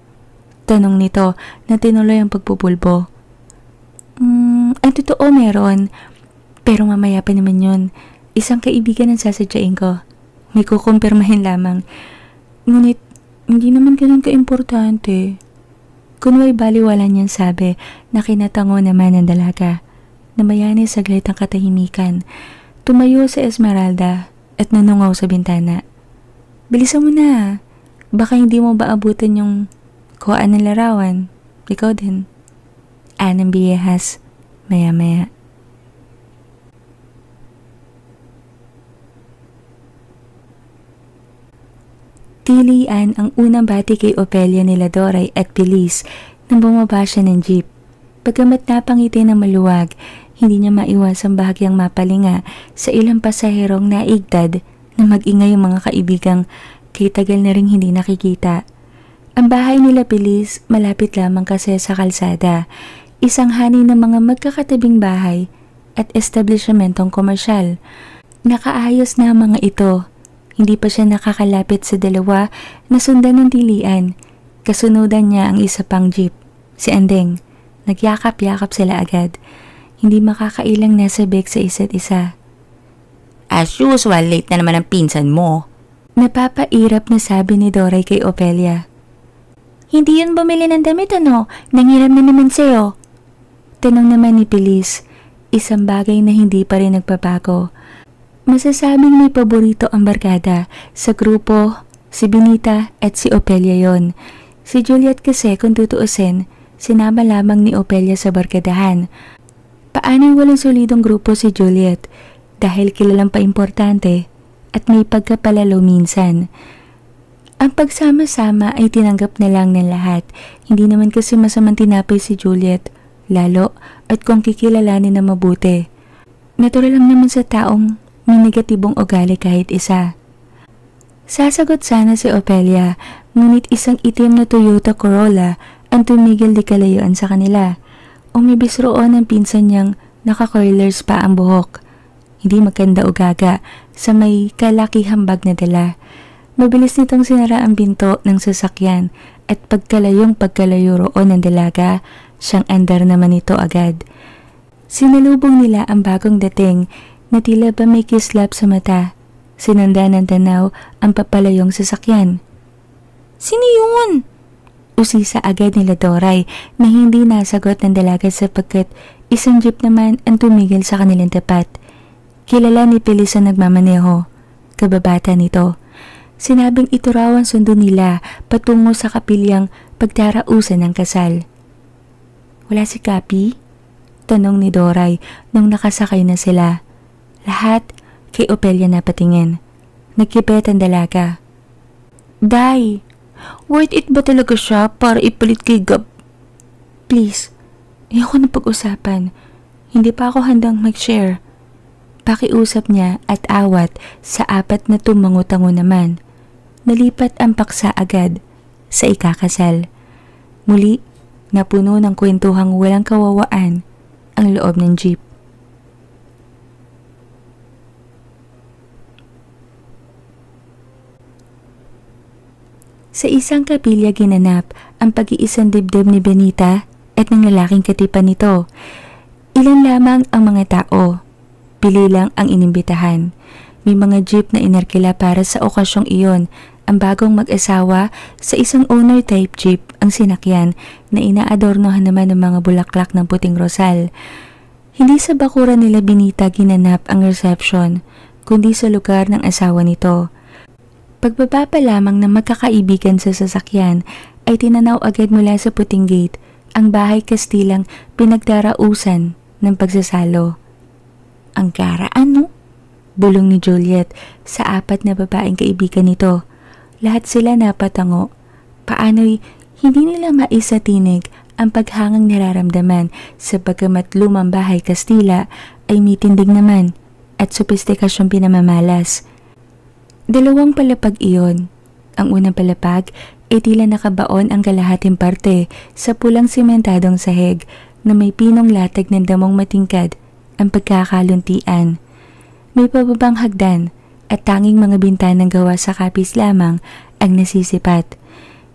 Tanong nito na tinuloy ang pagpupulbo. Ang totoo meron. Pero mamaya pa naman yun. Isang kaibigan ang sasadyain ko. May kukumpirmahin lamang. Ngunit, hindi naman ganun ka-importante. Kunway baliwala niyang sabi na kinatango naman ng dalaga. Namayani saglit ang katahimikan. Tumayo si Esmeralda at nanungaw sa bintana. Bilisan mo na. Baka hindi mo ba abutin yung kuhaan ng larawan. Ikaw din. Anang biyehas. Maya-maya. Tilian ang unang bati kay Opelia nila Doray at Feliz nang bumaba siya ng jeep. Bagamat napangiti na maluwag, hindi niya maiwasang bahagyang mapalinga sa ilang pasaherong naigdad na mag-ingay yung mga kaibigang kay tagal na ring hindi nakikita. Ang bahay nila Feliz malapit lamang kasi sa kalsada, isang hani ng mga magkakatabing bahay at establishmentong komersyal. Nakaayos na ang mga ito. Hindi pa siya nakakalapit sa dalawa na sundan ng tilian. Kasunudan niya ang isa pang jeep, si Andeng. Nagyakap-yakap sila agad. Hindi makakailang nasabik sa isa't isa. As usual, late na naman ang pinsan mo. Napapairap na sabi ni Doray kay Opelia. Hindi yun bumili ng damit ano? Nangiram na naman sa'yo. Tanong naman ni Feliz, isang bagay na hindi pa rin nagbabago. Masasabing may paborito ang barkada sa grupo, si Benita at si Opelia yon. Si Juliet kasi kung tutuusin, sinama lamang ni Opelia sa barkadahan. Paano'y walang solidong grupo si Juliet dahil kilalang pa-importante at may pagkapalalo minsan. Ang pagsama-sama ay tinanggap na lang ng lahat. Hindi naman kasi masamang tinapay si Juliet, lalo at kung kikilalanin na mabuti. Natural lang naman sa taong may negatibong ugali kahit isa. Sasagot sana si Opelia, ngunit isang itim na Toyota Corolla ang tumigil di kalayuan sa kanila. Umibis roon ang pinsan niyang naka-curlers pa ang buhok. Hindi maganda o gaga sa may kalakihang bag na dala. Mabilis nitong sinara ang pinto ng sasakyan at pagkalayo roon ng dalaga, siyang andar naman ito agad. Sinalubong nila ang bagong dating na tila ba may kislap sa mata. Sinanda ng tanaw ang papalayong sasakyan. Sino yun? Usisa agad nila Doray na hindi nasagot ng dalaga sapagkat isang jeep naman ang tumigil sa kanilang tapat. Kilala ni Feliz ang nagmamaneho. Kababata nito. Sinabing ito raw ang sundo nila patungo sa kapilyang pagdarausan ng kasal. Wala si Kapi? Tanong ni Doray nung nakasakay na sila. Lahat kay Opelia na patingin. Nagkipet ang dalaga. Day, worth it ba talaga siya para ipalit kay Gab? please. Ayoko na pag-usapan. Hindi pa ako handang mag-share. Pakiusap niya at awat sa apat na tumango-tango naman. Nalipat ang paksa agad sa ikakasal. Muli, napuno ng kwentuhang walang kawawaan ang loob ng jeep. Sa isang kapilya ginanap ang pag-iisang dibdib ni Benita at ng lalaking katipan nito. Ilan lamang ang mga tao. Pili lang ang inimbitahan. May mga jeep na inarkila para sa okasyong iyon. Ang bagong mag-asawa sa isang owner-type jeep ang sinakyan na inaadornohan naman ng mga bulaklak ng puting rosal. Hindi sa bakuran nila Benita ginanap ang reception, kundi sa lugar ng asawa nito. Pagbaba pa lamang ng magkakaibigan sa sasakyan ay tinanaw agad mula sa puting gate ang bahay kastilang pinagdarausan ng pagsasalo. Ang gara ano? Bulong ni Juliet sa apat na babaeng kaibigan nito. Lahat sila napatango. Paano'y hindi nila maisatinig ang paghangang nararamdaman sa bagamat lumang bahay Kastila ay mitindig naman at sopistikasyong pinamamalas. Dalawang palapag iyon. Ang unang palapag ay tila nakabaon ang kalahating parte sa pulang sementadong sahig na may pinong latag ng damong matingkad ang pagkakaluntian. May pababang hagdan at tanging mga bintanang gawa sa kapis lamang ang nasisipat.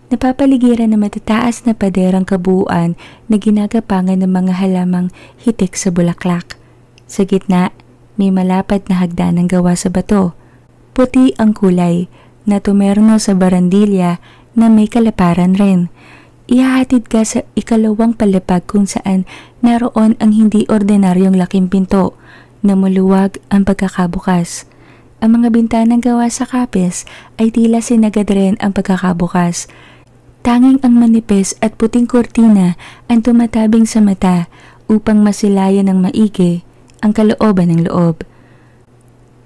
Napapaligiran ng matataas na paderang kabuuan na ginagapangan ng mga halamang hitik sa bulaklak. Sa gitna, may malapad na hagdan ng gawa sa bato. Puti ang kulay na tumerno sa barandilya na may kalaparan rin. Ihahatid ka sa ikalawang palapag kung saan naroon ang hindi ordinaryong laking pinto na maluwag ang pagkakabukas. Ang mga bintanang gawa sa kapis ay tila sinagad rin ang pagkakabukas. Tanging ang manipis at puting kortina ang tumatabing sa mata upang masilayan ng maigi ang kalooban ng loob.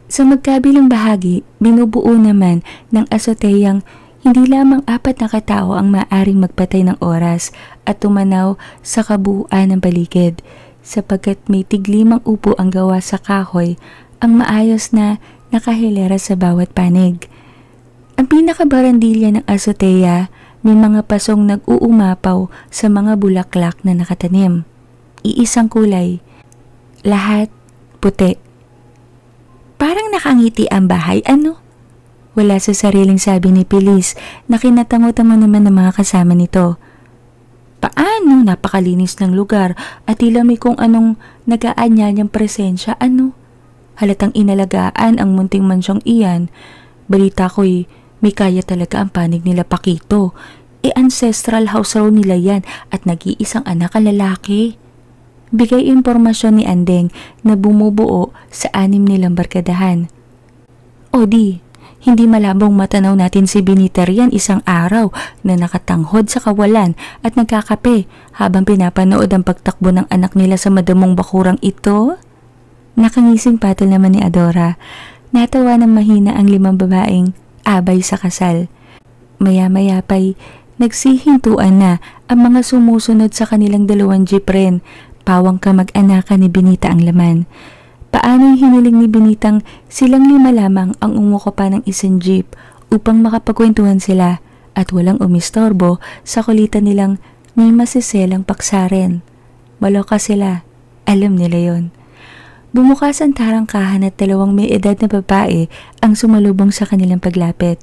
Sa magkabilang bahagi, binubuo naman ng asoteyang hindi lamang 4 na katao ang maaaring magpatay ng oras at tumanaw sa kabuuan ng paligid, sapagkat may tig-5 upo ang gawa sa kahoy ang maayos na nakahilera sa bawat panig. Ang pinakabarandilya ng asoteya may mga pasong nag-uumapaw sa mga bulaklak na nakatanim. Iisang kulay, lahat puti. Parang nakangiti ang bahay, ano? Wala sa sariling sabi ni Pilis na kinatango-tango naman ng mga kasama nito. Paano? Napakalinis ng lugar at tila may kung anong nag-aanyanyang presensya, ano? Halatang inalagaan ang munting mansyong iyan. Balita ko'y may kaya talaga ang panig nila Pakito. Ancestral house raw nila yan at nag-iisang anak ang lalaki. Bigay impormasyon ni Andeng na bumubuo sa 6 nilang barkadahan. O di, hindi malabong matanaw natin si Benita riyan isang araw na nakatanghod sa kawalan at nagkakape habang pinapanood ang pagtakbo ng anak nila sa madamong bakurang ito? Nakangising patol naman ni Adora. Natawa ng mahina ang 5 babaeng abay sa kasal. Maya-maya pa'y nagsihintuan na ang mga sumusunod sa kanilang 2 jeep rin. Pawang kamag-anakan ni Benita ang laman. Paano'y hiniling ni Benitang silang 5 lamang ang umuko pa ng isang jeep upang makapagkwentuhan sila at walang umistorbo sa kulitan nilang may masiselang paksarin. Maloka sila, alam nila yon. Bumukas ang tarangkahan at 2 may edad na babae ang sumalubong sa kanilang paglapit.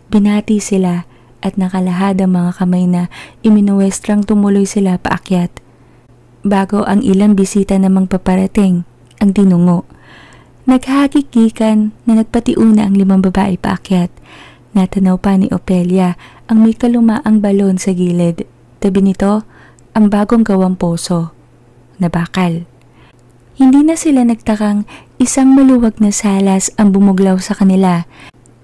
Binati sila at nakalahad ang mga kamay na iminuwestrang tumuloy sila paakyat. Bago ang ilang bisita namang paparating, ang tinungo. Naghahagigikan na nagpatiuna ang 5 babae paakyat. Natanaw pa ni Opelia ang may kalumaang balon sa gilid. Tabi nito, ang bagong gawang poso na bakal. Hindi na sila nagtakang isang maluwag na salas ang bumuglaw sa kanila.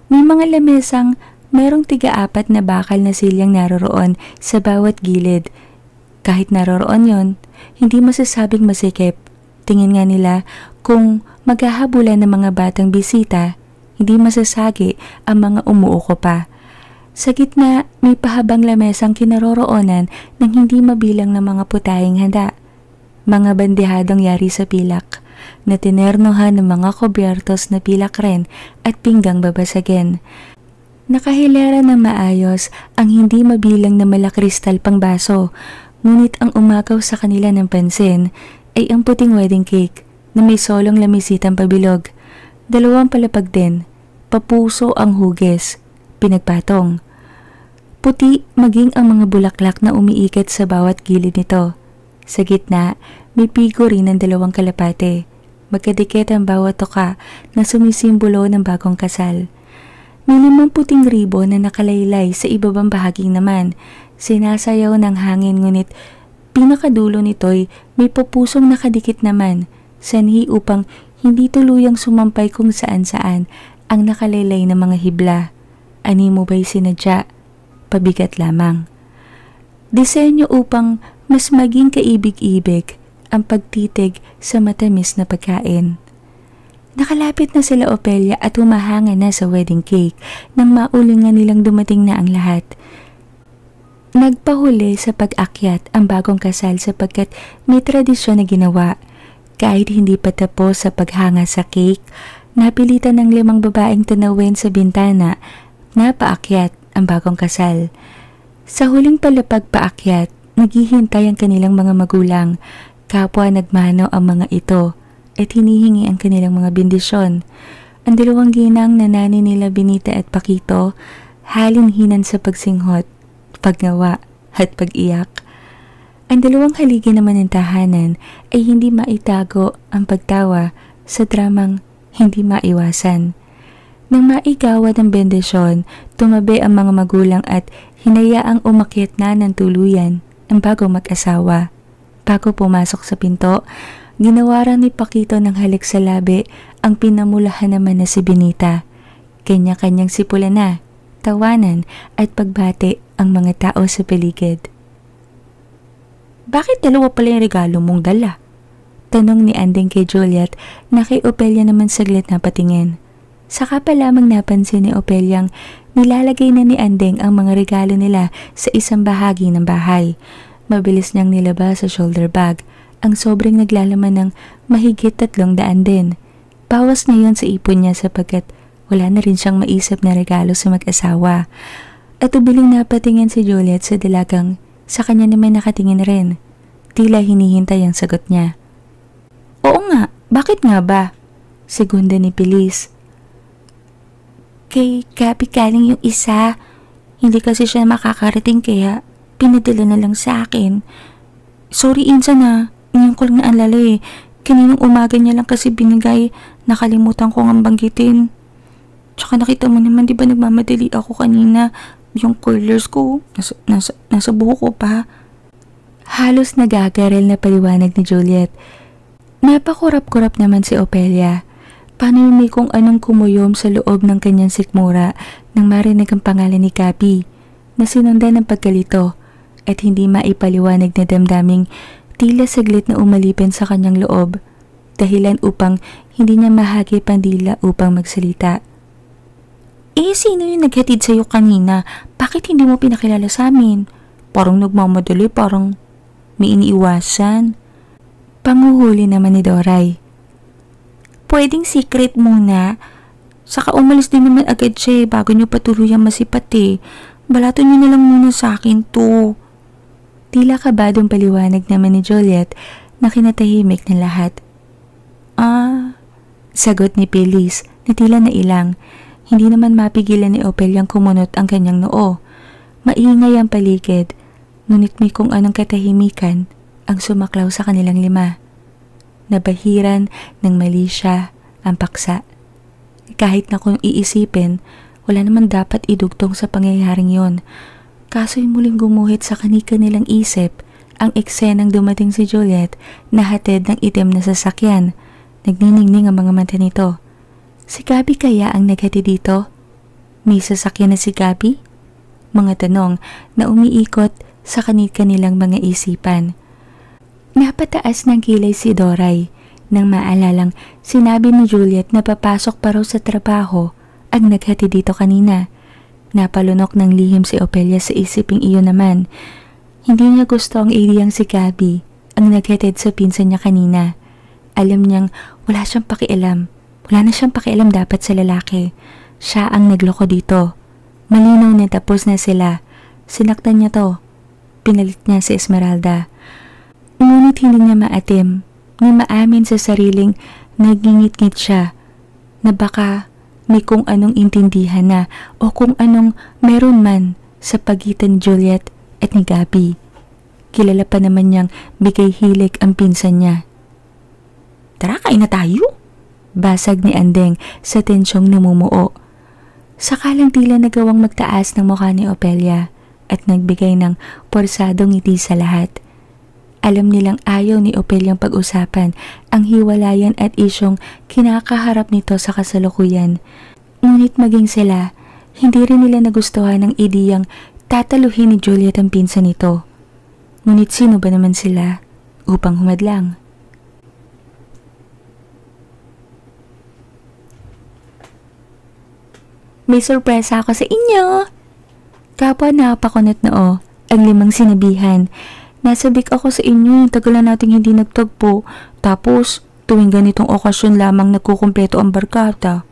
May mga lamesang mayroong 3-4 na bakal na silyang naroroon sa bawat gilid. Kahit naroroon yon, hindi masasabing masikip. Tingin nga nila kung maghahabulan ng mga batang bisita, hindi masasagi ang mga umuuko pa. Sa gitna, may pahabang lamesang kinaroroonan ng hindi mabilang na mga putahing handa. Mga bandihadong yari sa pilak, na tinernohan ng mga kubyertos na pilak rin at pinggang babasagin. Nakahilera ng maayos ang hindi mabilang na malakristal pang baso, ngunit ang umagaw sa kanila ng pansin ay ang puting wedding cake na may solong lamisitang pabilog. 2 palapag din, papuso ang hugis, pinagpatong. Puti maging ang mga bulaklak na umiikot sa bawat gilid nito. Sa gitna, may pigo rin ng 2 kalapate. Magkadikit ang bawat tuka na sumisimbolo ng bagong kasal. May 5 puting ribo na nakalaylay sa ibabang bahagi naman. Sinasayaw ng hangin ngunit pinakadulo nito'y may papusong nakadikit naman. Sanhi upang hindi tuluyang sumampay kung saan-saan ang nakalaylay na mga hibla. Animo ba'y sinadya? Pabigat lamang. Disenyo upang mas maging kaibig-ibig ang pagtitig sa matamis na pagkain. Nakalapit na sila Opelia at humahanga na sa wedding cake nang maulingan nilang dumating na ang lahat. Nagpahuli sa pag-akyat ang bagong kasal sapagkat may tradisyon na ginawa. Kahit hindi pa tapos sa paghanga sa cake, napilitan ng 5 babaeng tunawin sa bintana na paakyat ang bagong kasal. Sa huling palapag paakyat, naghihintay ang kanilang mga magulang. Kapwa nagmano ang mga ito at hinihingi ang kanilang mga bendisyon. Ang 2 ginang na nanay nila Benita at Paquito, halin-hinan sa pagsinghot, paggawa at pag-iyak. Ang 2 haligi naman ng tahanan ay hindi maitago ang pagtawa sa dramang hindi maiwasan. Nang maigawan ng bendisyon, tumabi ang mga magulang at hinayaang umakyat na ng tuluyan ang bagong mag-asawa. Bago pumasok sa pinto, ginawaran ni Paquito ng halik sa labi ang pinamulahan naman na si Benita. Kanya-kanyang sipulan na, tawanan at pagbati ang mga tao sa paligid. Bakit 2 pala yung regalo mong dala? Tanong ni Andeng kay Juliet na kay Opelia naman saglit na patingin. Saka pa lamang napansin ni Opeliang nilalagay na ni Andeng ang mga regalo nila sa isang bahagi ng bahay. Mabilis niyang nilabas sa shoulder bag ang sobrang naglalaman ng mahigit 300 din. Bawas na yun sa ipon niya sapagkat wala na rin siyang maisip na regalo sa mag-asawa. At ubiling napatingin si Juliet sa dalagang sa kanya naman nakatingin rin. Tila hinihintay ang sagot niya. Oo nga, bakit nga ba? Segunda ni Pilis. Kay Gabi galing yung isa. Hindi kasi siya makakarating kaya pinadala na lang sa akin. Sorry Insa na, ngayon ko lang naalala eh. Kaninang umaga niya lang kasi binigay, nakalimutan ko ngang banggitin. Tsaka nakita mo naman di ba nagmamadali ako kanina, yung curlers ko, nasa buhok ko pa. Halos nagagarel na paliwanag ni Juliet. Napakurap-kurap naman si Opelia. Panimik kung anong kumuyom sa loob ng kanyang sikmura nang marinig ang pangalan ni Gabi na sinundan ng pagkalito at hindi maipaliwanag na damdaming tila saglit na umalipin sa kanyang loob, dahilan upang hindi niya mahagip ang dila upang magsalita. Sino yung naghatid sa'yo kanina? Bakit hindi mo pinakilala sa amin? Parang nagmamadali, parang may iniiwasan. Panguhuli naman ni Doray. Pwedeng secret muna. Saka umalis din naman agad siya bago niyo patuluyang masipat eh. Balato niyo na lang muna sa akin to. Tila kabadong paliwanag naman ni Juliet na kinatahimik ng lahat. Sagot ni Pilis na tila nailang. Hindi naman mapigilan ni Opeliang kumunot ang kanyang noo. Maingay ang paligid, ngunit may kung anong katahimikan ang sumaklaw sa kanilang 5. Nabahiran ng mali siya ang paksa. Kahit na kung iisipin, wala naman dapat idugtong sa pangyayaring yon. Kaso'y muling gumuhit sa kani-kanilang isip ang eksenang dumating si Juliet na hatid ng itim na sasakyan. Nagniningning ang mga mata nito. Si Gabi kaya ang naghatid dito? May sasakyan na si Gabi? Mga tanong na umiikot sa kani-kanilang mga isipan. Napataas ng kilay si Doray nang maalalang sinabi ni Juliet na papasok pa raw sa trabaho ang naghatid dito kanina. Napalunok ng lihim si Opelia sa isiping iyon naman. Hindi niya gusto ang ideyang si Gabby ang naghatid sa pinsan niya kanina. Alam niyang wala siyang pakialam. Wala na siyang pakialam dapat sa lalaki. Siya ang nagloko dito. Malinaw na tapos na sila. Sinaktan niya to. Pinalit niya si Esmeralda. Ngunit hindi niya maatim na maamin sa sariling nagingit-ngit siya na baka may kung anong intindihan na o kung anong meron man sa pagitan ni Juliet at ni Gabby. Kilala pa naman niyang bigay hilig ang pinsan niya. "Tara, kain na tayo!" Basag ni Andeng sa tensyong namumuo. Sakalang tila nagawang magtaas ng mukha ni Opelia at nagbigay ng porsadong ngiti sa lahat. Alam nilang ayaw ni Opeliang pag-usapan ang hiwalayan at isyong kinakaharap nito sa kasalukuyan. Ngunit maging sila, hindi rin nila nagustuhan ang ideyang tataluhin ni Juliet ang pinsan nito. Ngunit sino ba naman sila upang humadlang? "May sorpresa ako sa inyo!" Kapwa napakunot noo ang 5 sinabihan. "Nasabik ako sa inyo, tagal na nating hindi nagtagpo. Tapos, tuwing ganitong okasyon lamang nagkukumpleto ang barkada."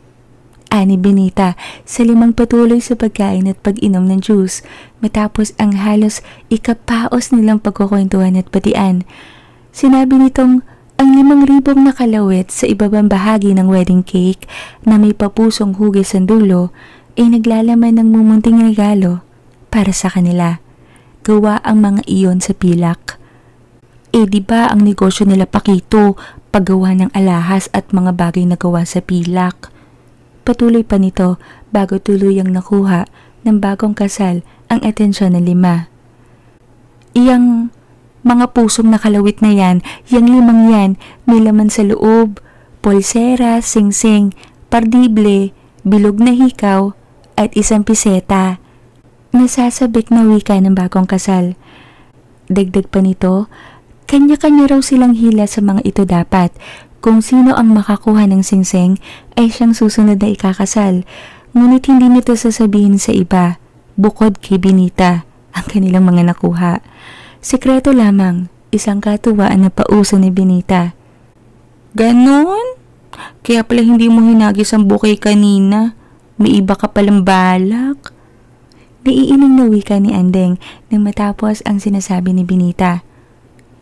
Ani Benita sa 5 patuloy sa pagkain at pag-inom ng juice matapos ang halos ikapaos nilang pagkukwentuhan at batian. Sinabi nitong ang 5,000 na kalawit sa ibabang bahagi ng wedding cake na may papusong hugis sa dulo ay naglalaman ng mumunting regalo para sa kanila. Gawa ang mga iyon sa pilak. Di ba ang negosyo nila Pakito, paggawa ng alahas at mga bagay na gawa sa pilak? Patuloy pa nito bago tuluyang nakuha ng bagong kasal ang atensyon ng 5. "Iyang mga pusong nakalawit na yan, yang 5 yan, may laman sa loob, pulsera, singsing, pardible, bilog na hikaw, at 1 piseta. Nasasabik na wika ng bagong kasal. Dagdag pa nito, kanya-kanya raw silang hila sa mga ito dapat. Kung sino ang makakuha ng singsing ay siyang susunod na ikakasal. Ngunit hindi nito sasabihin sa iba, bukod kay Benita, ang kanilang mga nakuha. Sekreto lamang, isang katuwaan na pauso ni Benita." "Ganon? Kaya pala hindi mo hinagis ang bouquet kanina. May iba ka palang balak." Naiining na wika ni Andeng nang matapos ang sinasabi ni Benita.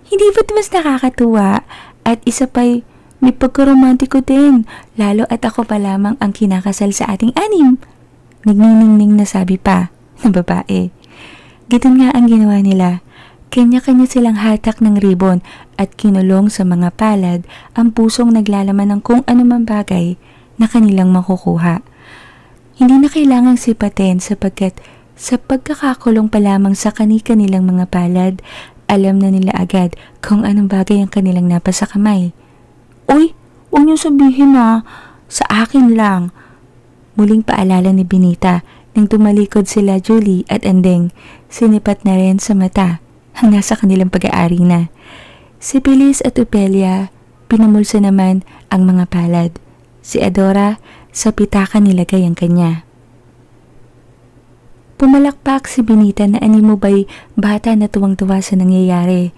"Hindi ba't mas nakakatuwa? At isa pa'y may pagkaromantiko din, lalo at ako pa lamang ang kinakasal sa ating 6. Nagniningning na sabi pa ng babae. Ganoon nga ang ginawa nila. Kanya-kanya silang hatak ng ribon at kinulong sa mga palad ang pusong naglalaman ng kung anumang bagay na kanilang makukuha. Hindi na kailangang sipatin sapagkat sa pagkakakulong pa lamang sa kani-kanilang mga palad, alam na nila agad kung anong bagay ang kanilang napasa kamay. "Uy, huwag niyo sabihin na, sa akin lang." Muling paalala ni Benita nang tumalikod sila Julie at Andeng. Sinipat na rin sa mata ang nasa kanilang pag-aari na. Si Pilis at Opelia, pinamulsa naman ang mga palad. Si Adora, sa pitaka nilagay ang kanya. Pumalakpak si Benita na animo ba'y bata na tuwang-tuwa sa nangyayari.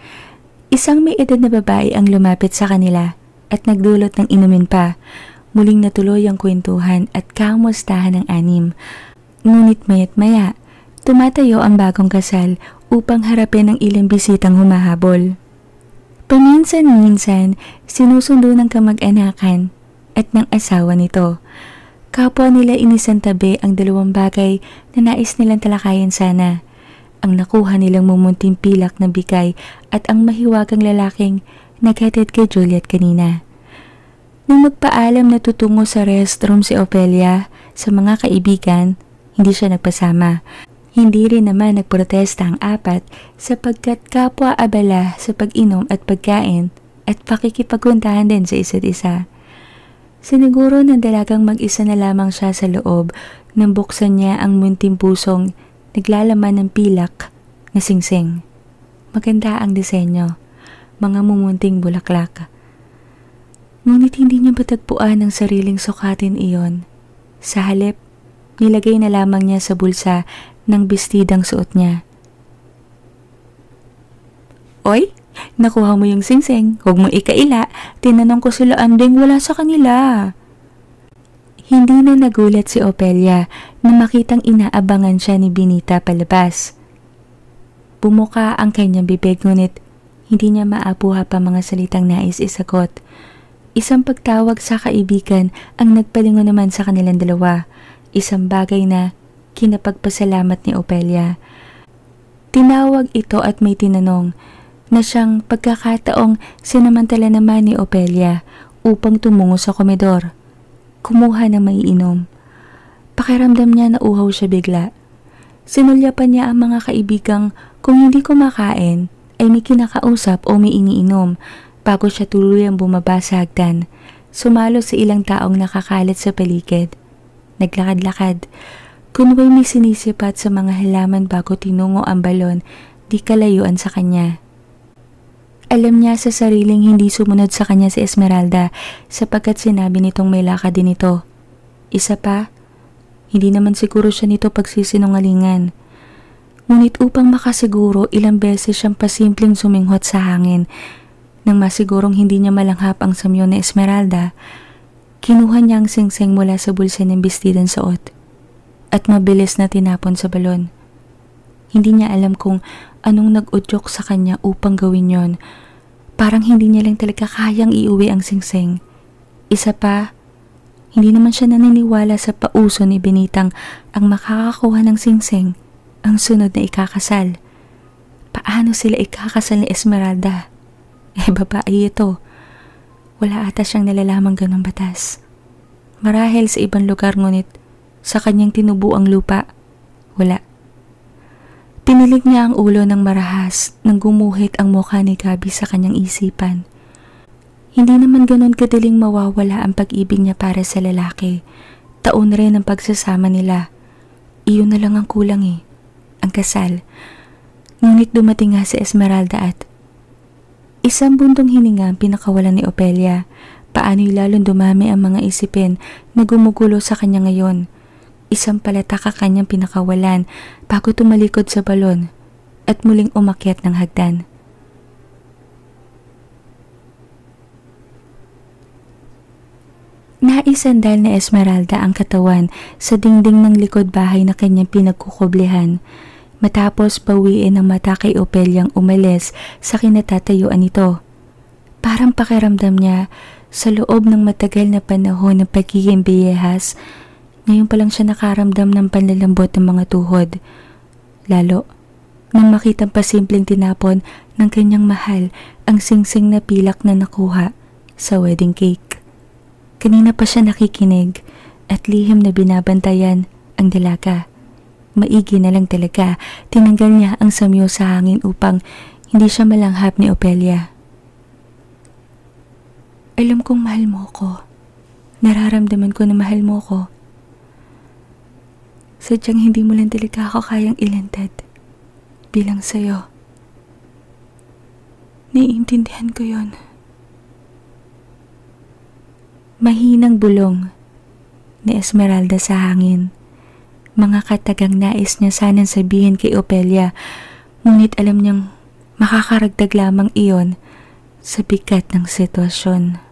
Isang may edad na babae ang lumapit sa kanila at nagdulot ng inumin pa. Muling natuloy ang kwentuhan at kamustahan ng 6. Ngunit maya't maya, tumatayo ang bagong kasal upang harapin ang ilang bisitang humahabol. Paminsan-minsan, sinusundo ng kamag-anakan at ng asawa nito. Kapwa nila inisantabi ang 2 bagay na nais nilang talakayan sana. Ang nakuha nilang mumunting pilak na bigay at ang mahiwagang lalaking naghatid kay Juliet kanina. Nung magpaalam na tutungo sa restroom si Opelia sa mga kaibigan, hindi siya nagpasama. Hindi rin naman nagprotesta ang 4 sapagkat kapwa abala sa pag-inom at pagkain at pakikipagkuntahan din sa isa't isa. Siniguro ng dalagang mag-isa na lamang siya sa loob nang buksan niya ang munting pusong naglalaman ng pilak na singsing. Maganda ang disenyo, mga mumunting bulaklak. Ngunit hindi niya matagpuan ang sariling sukatin iyon. Sa halip, Nilagay na lamang niya sa bulsa ng bestidang suot niya. Oy, nakuha mo yung singsing. Huwag mo ikaila. Tinanong ko sila anding wala sa kanila. Hindi na nagulat si Opelia na makitang inaabangan siya ni Benita palabas. Bumuka ang kanyang bibig ngunit hindi niya maapuha pa mga salitang nais isagot. Isang pagtawag sa kaibigan ang nagpalingon naman sa kanilang dalawa. Isang bagay na kinapagpasalamat ni Opelia. Tinawag ito at may tinanong na siyang pagkakataong sinamantala naman ni Opelia upang tumungo sa komedor. Kumuha ng maiinom. Pakiramdam niya na uhaw siya bigla. Sinulyapan niya ang mga kaibigang kung hindi kumakain ay may kinakausap o may iniinom bago siya tuluyang bumaba sa hagdan. Sumalo sa ilang taong nakakalat sa paligid. Naglakad-lakad. Kunway may sinisipat sa mga halaman bago tinungo ang balon, di kalayuan sa kanya. Alam niya sa sariling hindi sumunod sa kanya si Esmeralda sapagkat sinabi nitong may lakad din ito. Isa pa, hindi naman siguro siya nito pagsisinungalingan. Ngunit upang makasiguro, ilang beses siyang pasimpleng suminghot sa hangin. Nang masigurong hindi niya malanghap ang samyo ni Esmeralda, kinuha niya ang singsing mula sa bulsa ng bestidang suot at mabilis na tinapon sa balon. Hindi niya alam kung anong nag-udyok sa kanya upang gawin yon. Parang hindi niya lang talaga kayang iuwi ang singsing. Isa pa, hindi naman siya naniniwala sa pauso ni Benitang ang makakakuha ng singsing ang sunod na ikakasal. Paano sila ikakasal ni Esmeralda? Babae ito. Wala ata siyang nalalamang ganong batas. Marahil sa ibang lugar ngunit sa kanyang tinubuang lupa, wala. Pinilig niya ang ulo ng marahas nang gumuhit ang mukha ni Gabi sa kanyang isipan. Hindi naman ganon kadaling mawawala ang pag-ibig niya para sa lalaki. Taon rin ang pagsasama nila. Iyon na lang ang kulang ang kasal. Ngunit dumating nga si Esmeralda at isang buntong hininga ang pinakawalan ni Opelia. Paano'y lalong dumami ang mga isipin na gumugulo sa kanya ngayon. Isang palataka kanyang pinakawalan bago tumalikod sa balon at muling umakyat ng hagdan. Naisandal na Esmeralda ang katawan sa dingding ng likod bahay na kanyang pinagkukublehan matapos bawiin ng mata kay Opeliang umalis sa kinatatayuan nito. Parang pakiramdam niya sa loob ng matagal na panahon ng pagiging biyehas, ngayon pa lang siya nakaramdam ng panlalambot ng mga tuhod. Lalo nang makitang pasimpleng tinapon ng kanyang mahal ang singsing na pilak na nakuha sa wedding cake. Kanina pa siya nakikinig at lihim na binabantayan ang dalaga. Maigi na lang talaga, tinanggal niya ang samyo sa hangin upang hindi siya malanghap ni Opelia. Alam kong mahal mo ko. Nararamdaman ko na mahal mo ko. Sadyang hindi mo lang talaga ako kayang ilantad bilang sa'yo. Naiintindihan ko yon. Mahinang bulong ni Esmeralda sa hangin. Mga katagang nais niya sanang sabihin kay Opelia, ngunit alam niyang makakaragdag lamang iyon sa bigat ng sitwasyon.